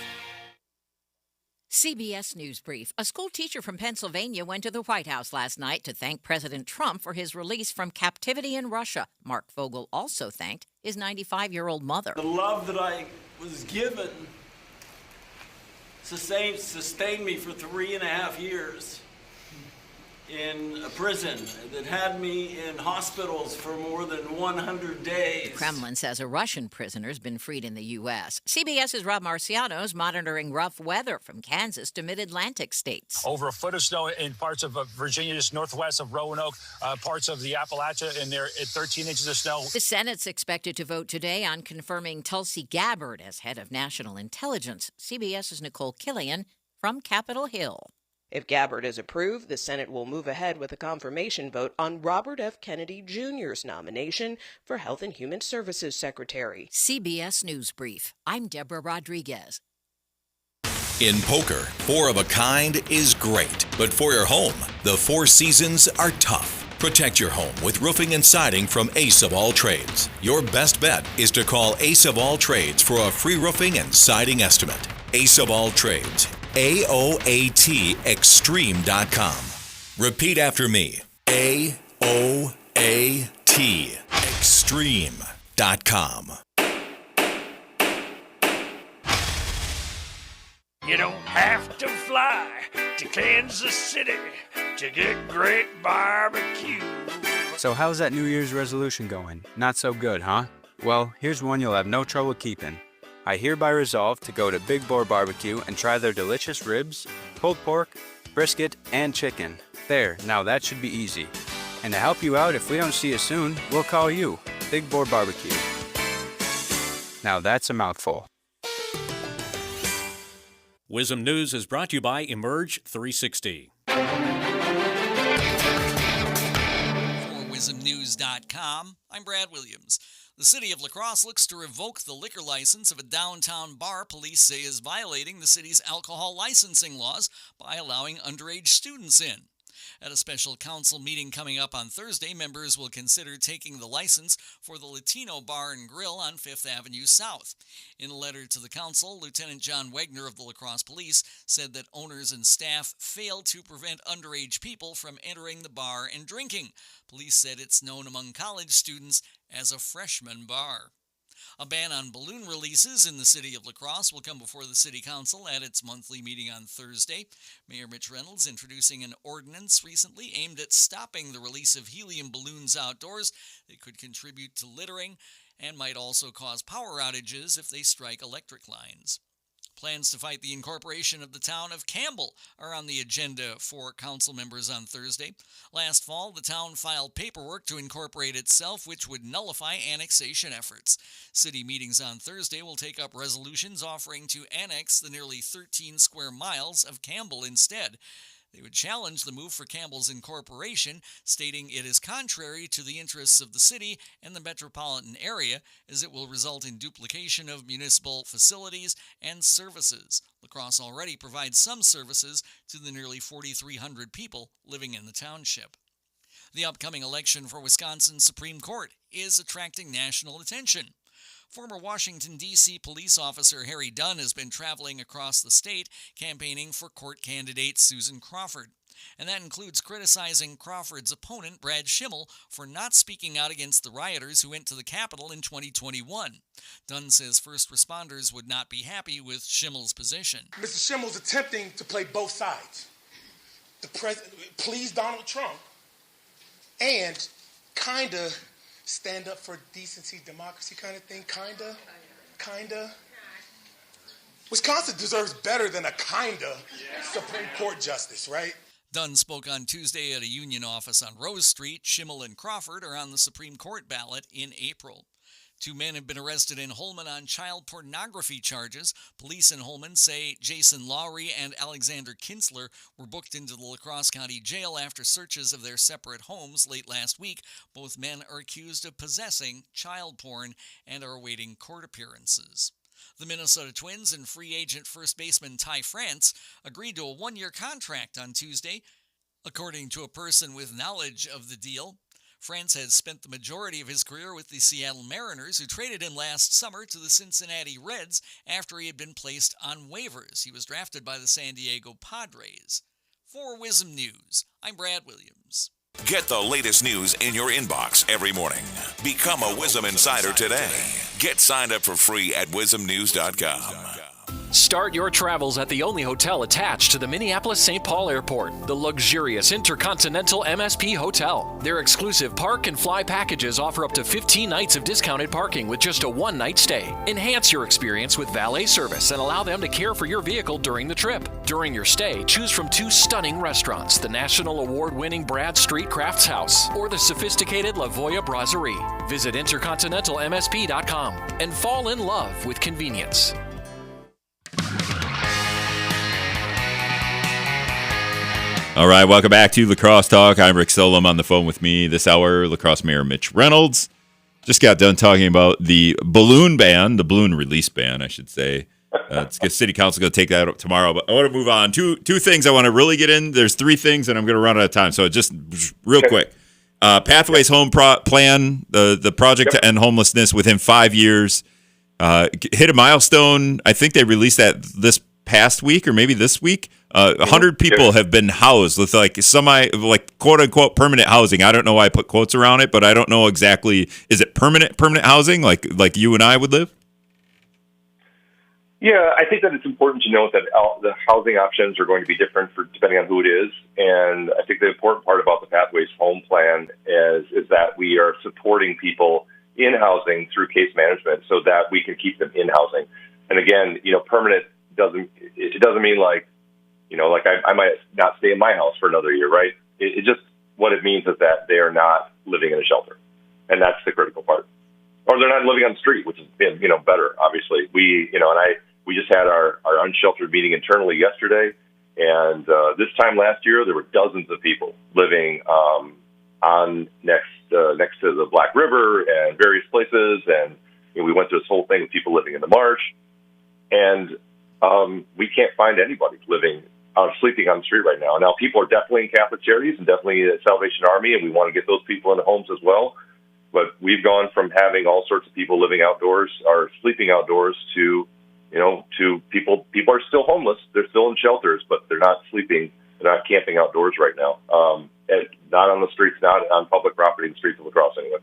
CBS News Brief. A school teacher from Pennsylvania went to the White House last night to thank President Trump for his release from captivity in Russia. Mark Vogel also thanked his 95-year-old mother. The love that I was given sustained me for 3.5 years in a prison that had me in hospitals for more than 100 days. The Kremlin says a Russian prisoner has been freed in the U.S. CBS's Rob Marciano's monitoring rough weather from Kansas to mid-Atlantic states. Over a foot of snow in parts of Virginia, just northwest of Roanoke, parts of the Appalachia, and there at 13 inches of snow. The Senate's expected to vote today on confirming Tulsi Gabbard as head of national intelligence. CBS's Nicole Killian from Capitol Hill. If Gabbard is approved, the Senate will move ahead with a confirmation vote on Robert F. Kennedy Jr.'s nomination for Health and Human Services Secretary. CBS News Brief. I'm Deborah Rodriguez. In poker, 4 of a kind is great, but for your home, the 4 seasons are tough. Protect your home with roofing and siding from Ace of All Trades. Your best bet is to call Ace of All Trades for a free roofing and siding estimate. Ace of All Trades. AOATExtreme.com. Repeat after me. AOATExtreme.com. You don't have to fly to Kansas City to get great barbecue. So how's that New Year's resolution going? Not so good, huh? Well, here's one you'll have no trouble keeping. I hereby resolve to go to Big Boar Barbecue and try their delicious ribs, pulled pork, brisket, and chicken. There, now that should be easy. And to help you out, if we don't see you soon, we'll call you, Big Boar Barbecue. Now that's a mouthful. Wisdom News is brought to you by Emerge 360. For WisdomNews.com, I'm Brad Williams. The city of La Crosse looks to revoke the liquor license of a downtown bar police say is violating the city's alcohol licensing laws by allowing underage students in. At a special council meeting coming up on Thursday, members will consider taking the license for the Latino Bar and Grill on 5th Avenue South. In a letter to the council, Lieutenant John Wagner of the La Crosse Police said that owners and staff failed to prevent underage people from entering the bar and drinking. Police said it's known among college students as a freshman bar. A ban on balloon releases in the city of La Crosse will come before the city council at its monthly meeting on Thursday. Mayor Mitch Reynolds introducing an ordinance recently aimed at stopping the release of helium balloons outdoors that could contribute to littering and might also cause power outages if they strike electric lines. Plans to fight the incorporation of the town of Campbell are on the agenda for council members on Thursday. Last fall, the town filed paperwork to incorporate itself, which would nullify annexation efforts. City meetings on Thursday will take up resolutions offering to annex the nearly 13 square miles of Campbell instead. They would challenge the move for Campbell's incorporation, stating it is contrary to the interests of the city and the metropolitan area, as it will result in duplication of municipal facilities and services. La Crosse already provides some services to the nearly 4,300 people living in the township. The upcoming election for Wisconsin's Supreme Court is attracting national attention. Former Washington, D.C. police officer Harry Dunn has been traveling across the state campaigning for court candidate Susan Crawford. And that includes criticizing Crawford's opponent, Brad Schimmel, for not speaking out against the rioters who went to the Capitol in 2021. Dunn says first responders would not be happy with Schimmel's position. Mr. Schimmel's attempting to play both sides. The president, please Donald Trump, and kind of stand up for decency, democracy kind of thing, kinda. Wisconsin deserves better than a kinda Supreme Court justice, right? Dunn spoke on Tuesday at a union office on Rose Street. Schimmel and Crawford are on the Supreme Court ballot in April. 2 men have been arrested in Holmen on child pornography charges. Police in Holmen say Jason Lowry and Alexander Kinsler were booked into the La Crosse County Jail after searches of their separate homes late last week. Both men are accused of possessing child porn and are awaiting court appearances. The Minnesota Twins and free agent first baseman Ty France agreed to a 1-year contract on Tuesday. According to a person with knowledge of the deal, France has spent the majority of his career with the Seattle Mariners, who traded him last summer to the Cincinnati Reds after he had been placed on waivers. He was drafted by the San Diego Padres. For Wisdom News, I'm Brad Williams. Get the latest news in your inbox every morning. Become a Wisdom Insider today. Get signed up for free at WisdomNews.com. Start your travels at the only hotel attached to the Minneapolis-St. Paul Airport, the luxurious Intercontinental MSP Hotel. Their exclusive park and fly packages offer up to 15 nights of discounted parking with just a 1-night stay. Enhance your experience with valet service and allow them to care for your vehicle during the trip. During your stay, choose from 2 stunning restaurants, the national award-winning Brad Street Crafts House or the sophisticated La Voya Brasserie. Visit IntercontinentalMSP.com and fall in love with convenience. All right, welcome back to La Crosse Talk. I'm Rick Solem. On the phone with me this hour, La Crosse Mayor Mitch Reynolds. Just got done talking about the balloon ban, the balloon release ban, I should say. City Council going to take that up tomorrow, but I want to move on. Two things I want to really get in. There's 3 things, and I'm going to run out of time. So just real quick. Pathways Home Plan, the project to end homelessness within 5 years, hit a milestone. I think they released that this past week or maybe this week. 100 people have been housed with like quote unquote permanent housing. I don't know why I put quotes around it, but I don't know exactly. Is it permanent housing like you and I would live? Yeah, I think that it's important to note that the housing options are going to be different depending on who it is. And I think the important part about the Pathways Home Plan is that we are supporting people in housing through case management so that we can keep them in housing. And again, permanent doesn't mean like I might not stay in my house for another year, right? It just, what it means is that they are not living in a shelter. And that's the critical part. Or they're not living on the street, which has been, better, obviously. We just had our unsheltered meeting internally yesterday. And this time last year, there were dozens of people living on next to the Black River and various places. And we went through this whole thing with people living in the marsh. And we can't find anybody sleeping on the street right now. Now, people are definitely in Catholic Charities and definitely at Salvation Army, and we want to get those people into homes as well. But we've gone from having all sorts of people living outdoors or sleeping outdoors to people are still homeless. They're still in shelters, but they're not sleeping. They're not camping outdoors right now. Not on the streets, not on public property in the streets of La Crosse anyway.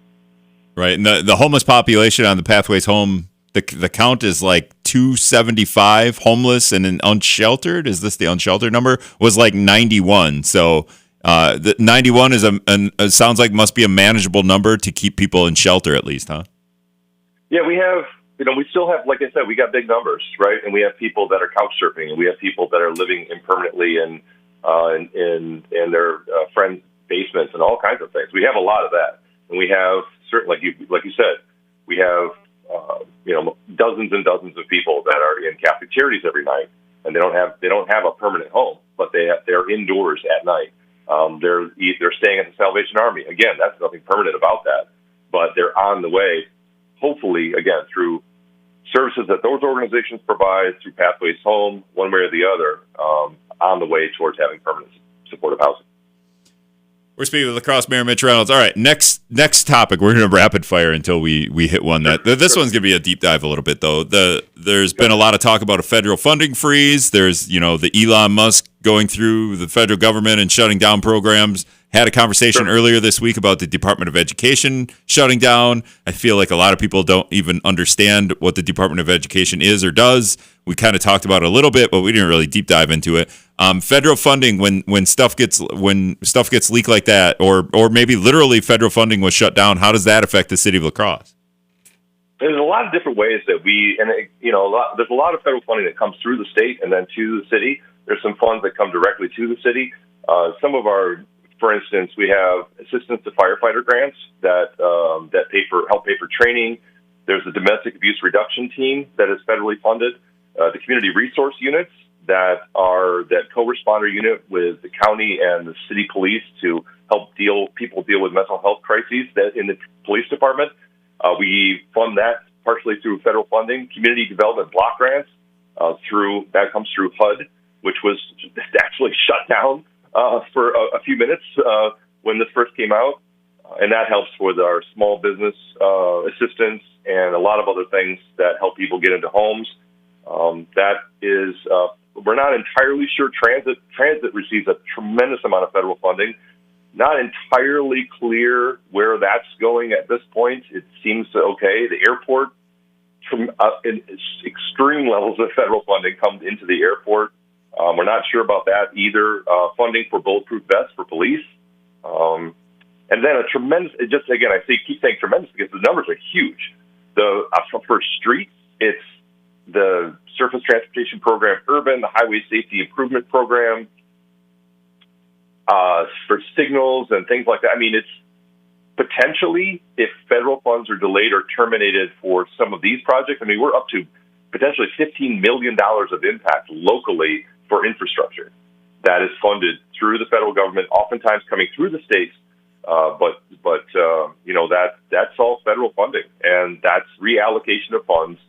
Right. And the homeless population on the Pathways Home, the count is like 275 homeless and unsheltered. Is this the unsheltered number? Was like 91. So the 91 is sounds like must be a manageable number to keep people in shelter at least, huh? Yeah, we have, we still have, like I said, we got big numbers, right? And we have people that are couch surfing, and we have people that are living impermanently in their friends' basements and all kinds of things. We have a lot of that, and we have certainly, like you said, we have dozens and dozens of people that are in Catholic Charities every night, and they don't have a permanent home, but they're indoors at night. They're staying at the Salvation Army. Again, that's nothing permanent about that, but they're on the way, hopefully, again, through services that those organizations provide, through Pathways Home, one way or the other, on the way towards having permanent supportive housing. We're speaking with La Crosse Mayor Mitch Reynolds. All right, next topic. We're going to rapid fire until we hit one. This one's going to be a deep dive a little bit, though. There's been a lot of talk about a federal funding freeze. There's, the Elon Musk going through the federal government and shutting down programs. Had a conversation earlier this week about the Department of Education shutting down. I feel like a lot of people don't even understand what the Department of Education is or does. We kind of talked about it a little bit, but we didn't really deep dive into it. Federal funding, when stuff gets leaked like that, or maybe literally federal funding was shut down, how does that affect the city of La Crosse? There's a lot of different ways that there's a lot of federal funding that comes through the state and then to the city. There's some funds that come directly to the city. For instance, we have assistance to firefighter grants that help pay for training. There's a domestic abuse reduction team that is federally funded. The community resource units that co-responder unit with the county and the city police to help people deal with mental health crises that in the police department. We fund that partially through federal funding. Community development block grants comes through HUD, which was actually shut down for a few minutes when this first came out, and that helps with our small business assistance and a lot of other things that help people get into homes. We're not entirely sure. Transit receives a tremendous amount of federal funding. Not entirely clear where that's going at this point. It seems okay. The airport, extreme levels of federal funding come into the airport. We're not sure about that either. Funding for bulletproof vests for police. And then a tremendous, keep saying tremendous because the numbers are huge. For streets, it's the Surface Transportation Program Urban, the Highway Safety Improvement Program, for signals and things like that. I mean, it's potentially, if federal funds are delayed or terminated for some of these projects, we're up to potentially $15 million of impact locally for infrastructure that is funded through the federal government, oftentimes coming through the states. That's all federal funding, and that's reallocation of funds,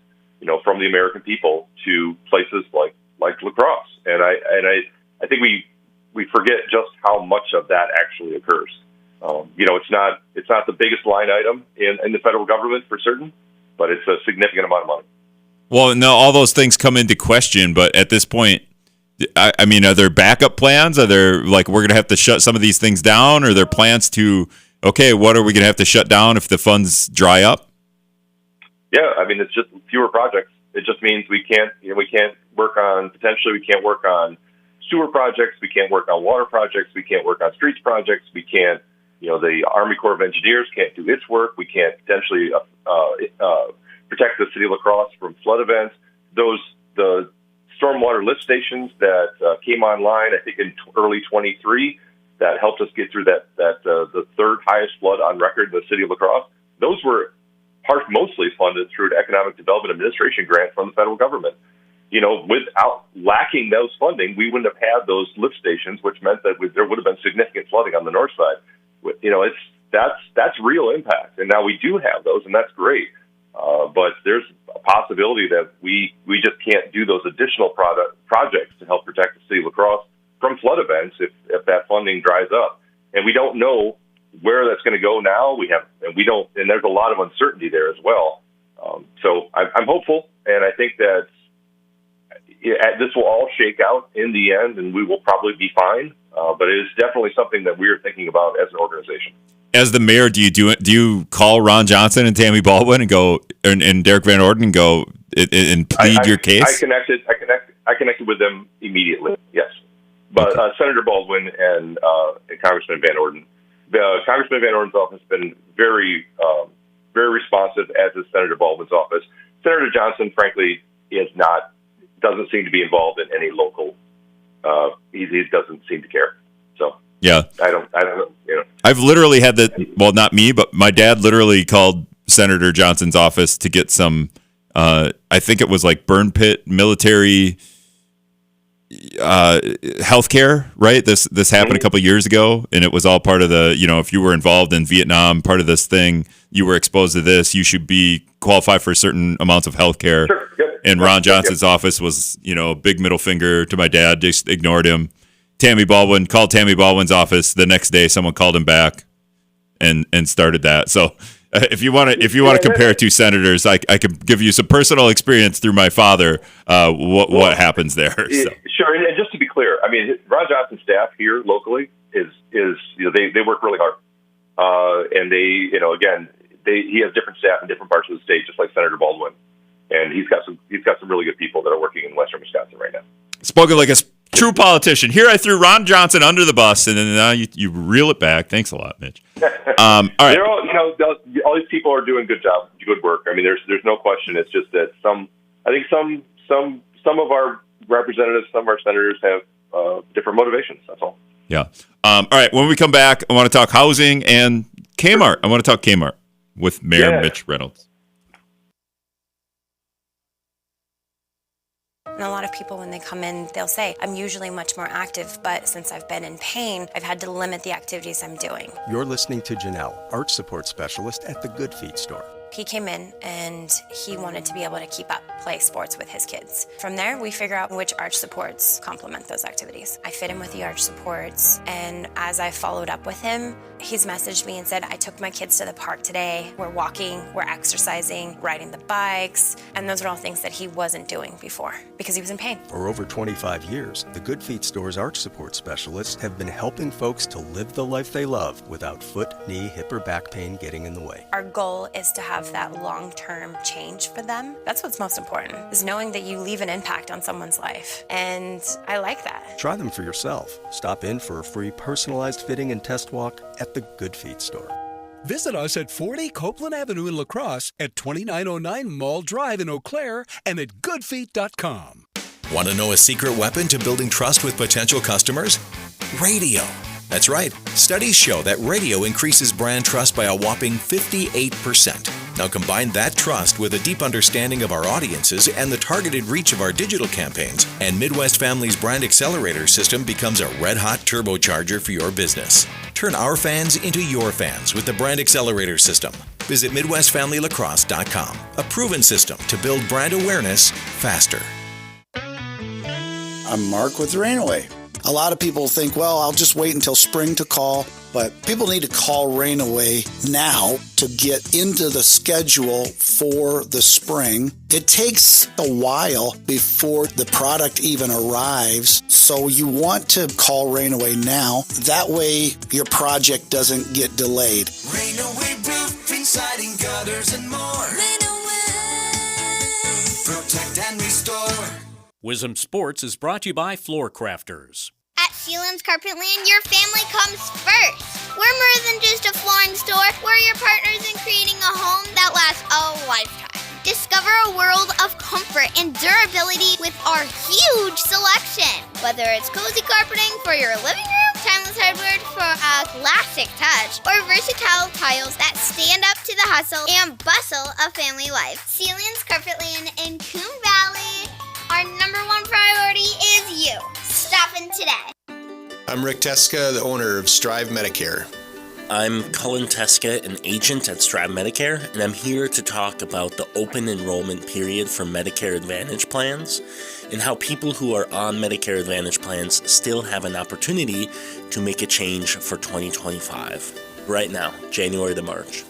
from the American people to places like La Crosse. And I think we forget just how much of that actually occurs. It's not the biggest line item in the federal government for certain, but it's a significant amount of money. Well, no, all those things come into question, but at this point, are there backup plans? Are there, we're going to have to shut some of these things down? Or are there plans to, what are we going to have to shut down if the funds dry up? Yeah, it's just fewer projects. It just means we can't work on sewer projects. We can't work on water projects. We can't work on streets projects. We can't, the Army Corps of Engineers can't do its work. We can't potentially protect the city of La Crosse from flood events. The stormwater lift stations that came online, I think in early 23, that helped us get through the third highest flood on record in the city of La Crosse. Those were mostly funded through an Economic Development Administration grant from the federal government. Without lacking those funding, we wouldn't have had those lift stations, which meant that there would have been significant flooding on the north side. That's real impact, and now we do have those, and that's great. But there's a possibility that we just can't do those additional projects to help protect the city of La Crosse from flood events if that funding dries up. And we don't know where that's going to go now. And there's a lot of uncertainty there as well. So I'm hopeful, and I think that this will all shake out in the end, and we will probably be fine. But it is definitely something that we're thinking about as an organization. As the mayor, do you call Ron Johnson and Tammy Baldwin and go and Derek Van Orden and go and plead your case? I connected with them immediately. Yes, but Senator Baldwin and Congressman Van Orden, Congressman Van Orden's office has been very responsive, as is Senator Baldwin's office. Senator Johnson, frankly, doesn't seem to be involved in any local. He doesn't seem to care. So. Yeah. I don't know. I've literally had not me, but my dad literally called Senator Johnson's office to get some, I think it was like burn pit military healthcare, right? This happened a couple of years ago, and it was all part of the, if you were involved in Vietnam, part of this thing, you were exposed to this, you should be qualified for certain amounts of healthcare. Sure. Yep. And Ron Johnson's office was, big middle finger to my dad, just ignored him. Tammy Baldwin called Tammy Baldwin's office the next day. Someone called him back and started that. So if you want to compare two senators, I could give you some personal experience through my father. What happens there? So. Sure, and just to be clear, I mean, Ron Johnson's staff here locally is they work really hard, and he has different staff in different parts of the state, just like Senator Baldwin, and he's got some really good people that are working in Western Wisconsin right now. Spoken like a true politician. Here I threw Ron Johnson under the bus, and then now you reel it back. Thanks a lot, Mitch. All right. They're all these people are doing good work. I mean, there's no question. It's just that some of our representatives, some of our senators have different motivations. That's all. Yeah. All right. When we come back, I want to talk housing and Kmart. I want to talk Kmart with Mayor Mitch Reynolds. And a lot of people, when they come in, they'll say, I'm usually much more active, but since I've been in pain, I've had to limit the activities I'm doing. You're listening to Janelle, Arch Support Specialist at the Good Feet store. He came in and he wanted to be able to keep up play sports with his kids. From there, we figure out which arch supports complement those activities. I fit him with the arch supports, and as I followed up with him, he's messaged me and said, I took my kids to the park today. We're walking, we're exercising, riding the bikes, and those are all things that he wasn't doing before because he was in pain. For over 25 years, the Good Feet store's arch support specialists have been helping folks to live the life they love without foot, knee, hip, or back pain getting in the way. Our goal is to have that long-term change for them. That's what's most important, is knowing that you leave an impact on someone's life. And I like that. Try them for yourself. Stop in for a free personalized fitting and test walk at the Good Feet store. Visit us at 40 Copeland Avenue in La Crosse, at 2909 Mall Drive in Eau Claire, and at goodfeet.com. Want to know a secret weapon to building trust with potential customers? Radio. That's right. Studies show that radio increases brand trust by a whopping 58%. Now combine that trust with a deep understanding of our audiences and the targeted reach of our digital campaigns, and Midwest Family's Brand Accelerator system becomes a red-hot turbocharger for your business. Turn our fans into your fans with the Brand Accelerator system. Visit MidwestFamilyLacrosse.com, a proven system to build brand awareness faster. I'm Mark with Rainaway. A lot of people think, well, I'll just wait until spring to call, but people need to call Rainaway now to get into the schedule for the spring. It takes a while before the product even arrives, so you want to call Rainaway now. That way, your project doesn't get delayed. Rainaway roofing, siding, gutters, and more. Rainaway. Protect and restore. Wisdom Sports is brought to you by Floor Crafters. At Solem's Carpetland, your family comes first. We're more than just a flooring store. We're your partners in creating a home that lasts a lifetime. Discover a world of comfort and durability with our huge selection. Whether it's cozy carpeting for your living room, timeless hardwood for a classic touch, or versatile tiles that stand up to the hustle and bustle of family life. Solem's Carpetland in Coon Valley. Our number one priority is you. Stop in today. I'm Rick Teska, the owner of Strive Medicare. I'm Cullen Teska, an agent at Strive Medicare, and I'm here to talk about the open enrollment period for Medicare Advantage plans and how people who are on Medicare Advantage plans still have an opportunity to make a change for 2025. Right now, January to March.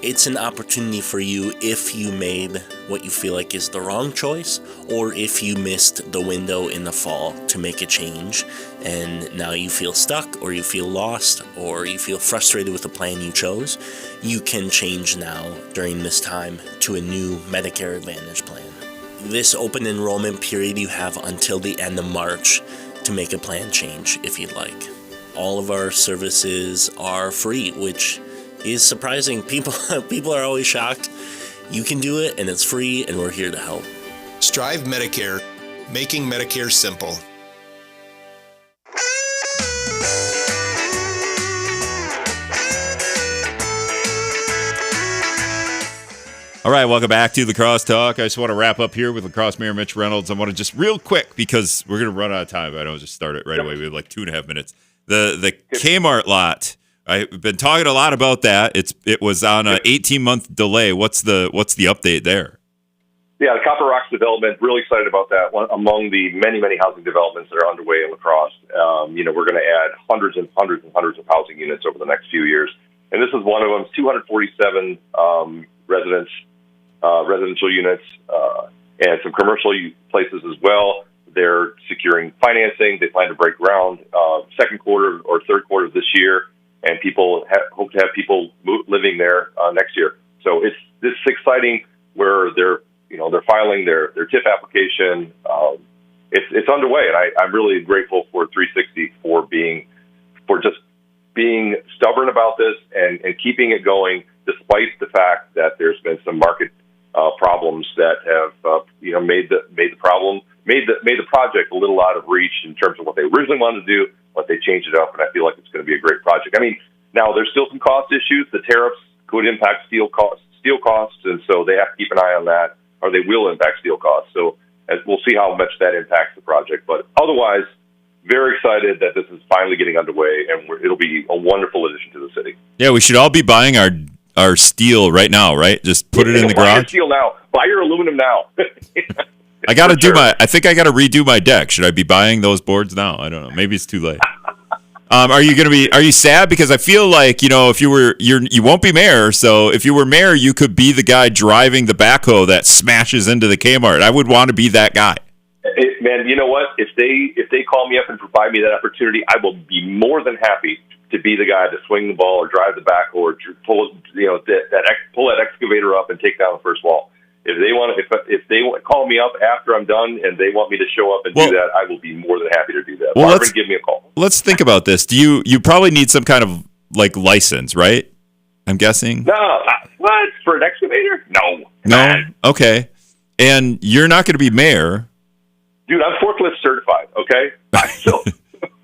It's an opportunity for you if you made what you feel like is the wrong choice, or if you missed the window in the fall to make a change and now you feel stuck, or you feel lost, or you feel frustrated with the plan you chose. You can change now during this time to a new Medicare Advantage plan. This open enrollment period, you have until the end of March to make a plan change if you'd like. All of our services are free, which is surprising. People are always shocked. You can do it, and it's free, and we're here to help. Strive Medicare, making Medicare simple. All right, welcome back to Lacrosse Talk. I just want to wrap up here with Lacrosse Mayor Mitch Reynolds. I want to just real quick, because we're going to run out of time. I don't just start it right away. We have like 2.5 minutes. The Kmart lot. I've been talking a lot about that. It was on an 18-month delay. What's the update there? Yeah, the Copper Rocks development, really excited about that. One among the many, many housing developments that are underway in La Crosse. We're going to add hundreds and hundreds and hundreds of housing units over the next few years. And this is one of them, 247 residential units and some commercial places as well. They're securing financing. They plan to break ground second quarter or third quarter of this year. And people hope to have people living there next year. So it's exciting where they're filing their TIF application. It's underway, and I'm really grateful for 360 for just being stubborn about this and keeping it going despite the fact that there's been some market problems that have made the project a little out of reach in terms of what they originally wanted to do, but they changed it up, and I feel like it's going to be a great project. I mean, now there's still some cost issues. The tariffs could impact steel costs, and so they have to keep an eye on that, or they will impact steel costs. So we'll see how much that impacts the project. But otherwise, very excited that this is finally getting underway, and it'll be a wonderful addition to the city. Yeah, we should all be buying our steel right now, right? Just put it in the Buy your garage. steel now. Buy your aluminum now. I got to I think I got to redo my deck. Should I be buying those boards now? I don't know. Maybe it's too late. Are you sad? Because I feel like, if you won't be mayor. So if you were mayor, you could be the guy driving the backhoe that smashes into the Kmart. I would want to be that guy. Man, you know what? If they call me up and provide me that opportunity, I will be more than happy to be the guy to swing the ball or drive the backhoe or pull that excavator up and take down the first wall. If they call me up after I'm done and they want me to show up and do that, I will be more than happy to do that. Well, Marvin, give me a call. Let's think about this. You probably need some kind of license, right? I'm guessing. No, what, for an excavator? No. Okay. And you're not going to be mayor, dude. I'm forklift certified. Okay.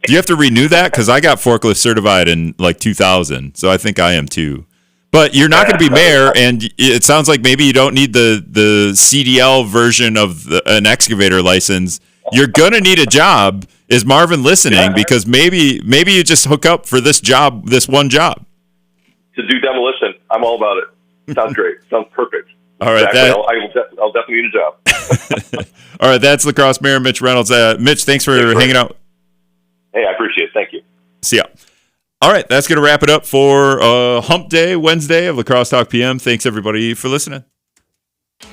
Do you have to renew that? Because I got forklift certified in 2000, so I think I am too. But you're not going to be mayor, and it sounds like maybe you don't need the CDL version of an excavator license. You're going to need a job. Is Marvin listening? Yeah. Because maybe you just hook up for this one job. To do demolition. I'm all about it. Sounds great. Sounds perfect. All right. Exactly. I'll definitely need a job. All right. That's Lacrosse Mayor Mitch Reynolds. Mitch, thanks for hanging out. Hey, I appreciate it. Thank you. See ya. All right, that's going to wrap it up for Hump Day, Wednesday of Lacrosse Talk PM. Thanks, everybody, for listening.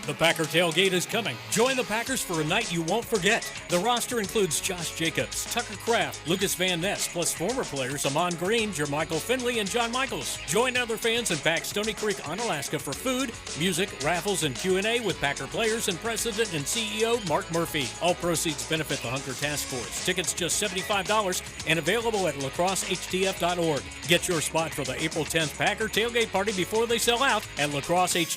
The Packer Tailgate is coming. Join the Packers for a night you won't forget. The roster includes Josh Jacobs, Tucker Kraft, Lucas Van Ness, plus former players Amon Green, Jermichael Finley, and John Michaels. Join other fans and pack Stony Creek, Onalaska for food, music, raffles, and Q&A with Packer players and President and CEO Mark Murphy. All proceeds benefit the Hunger Task Force. Tickets just $75 and available at lacrossehtf.org. Get your spot for the April 10th Packer Tailgate Party before they sell out at lacrossehtf.org.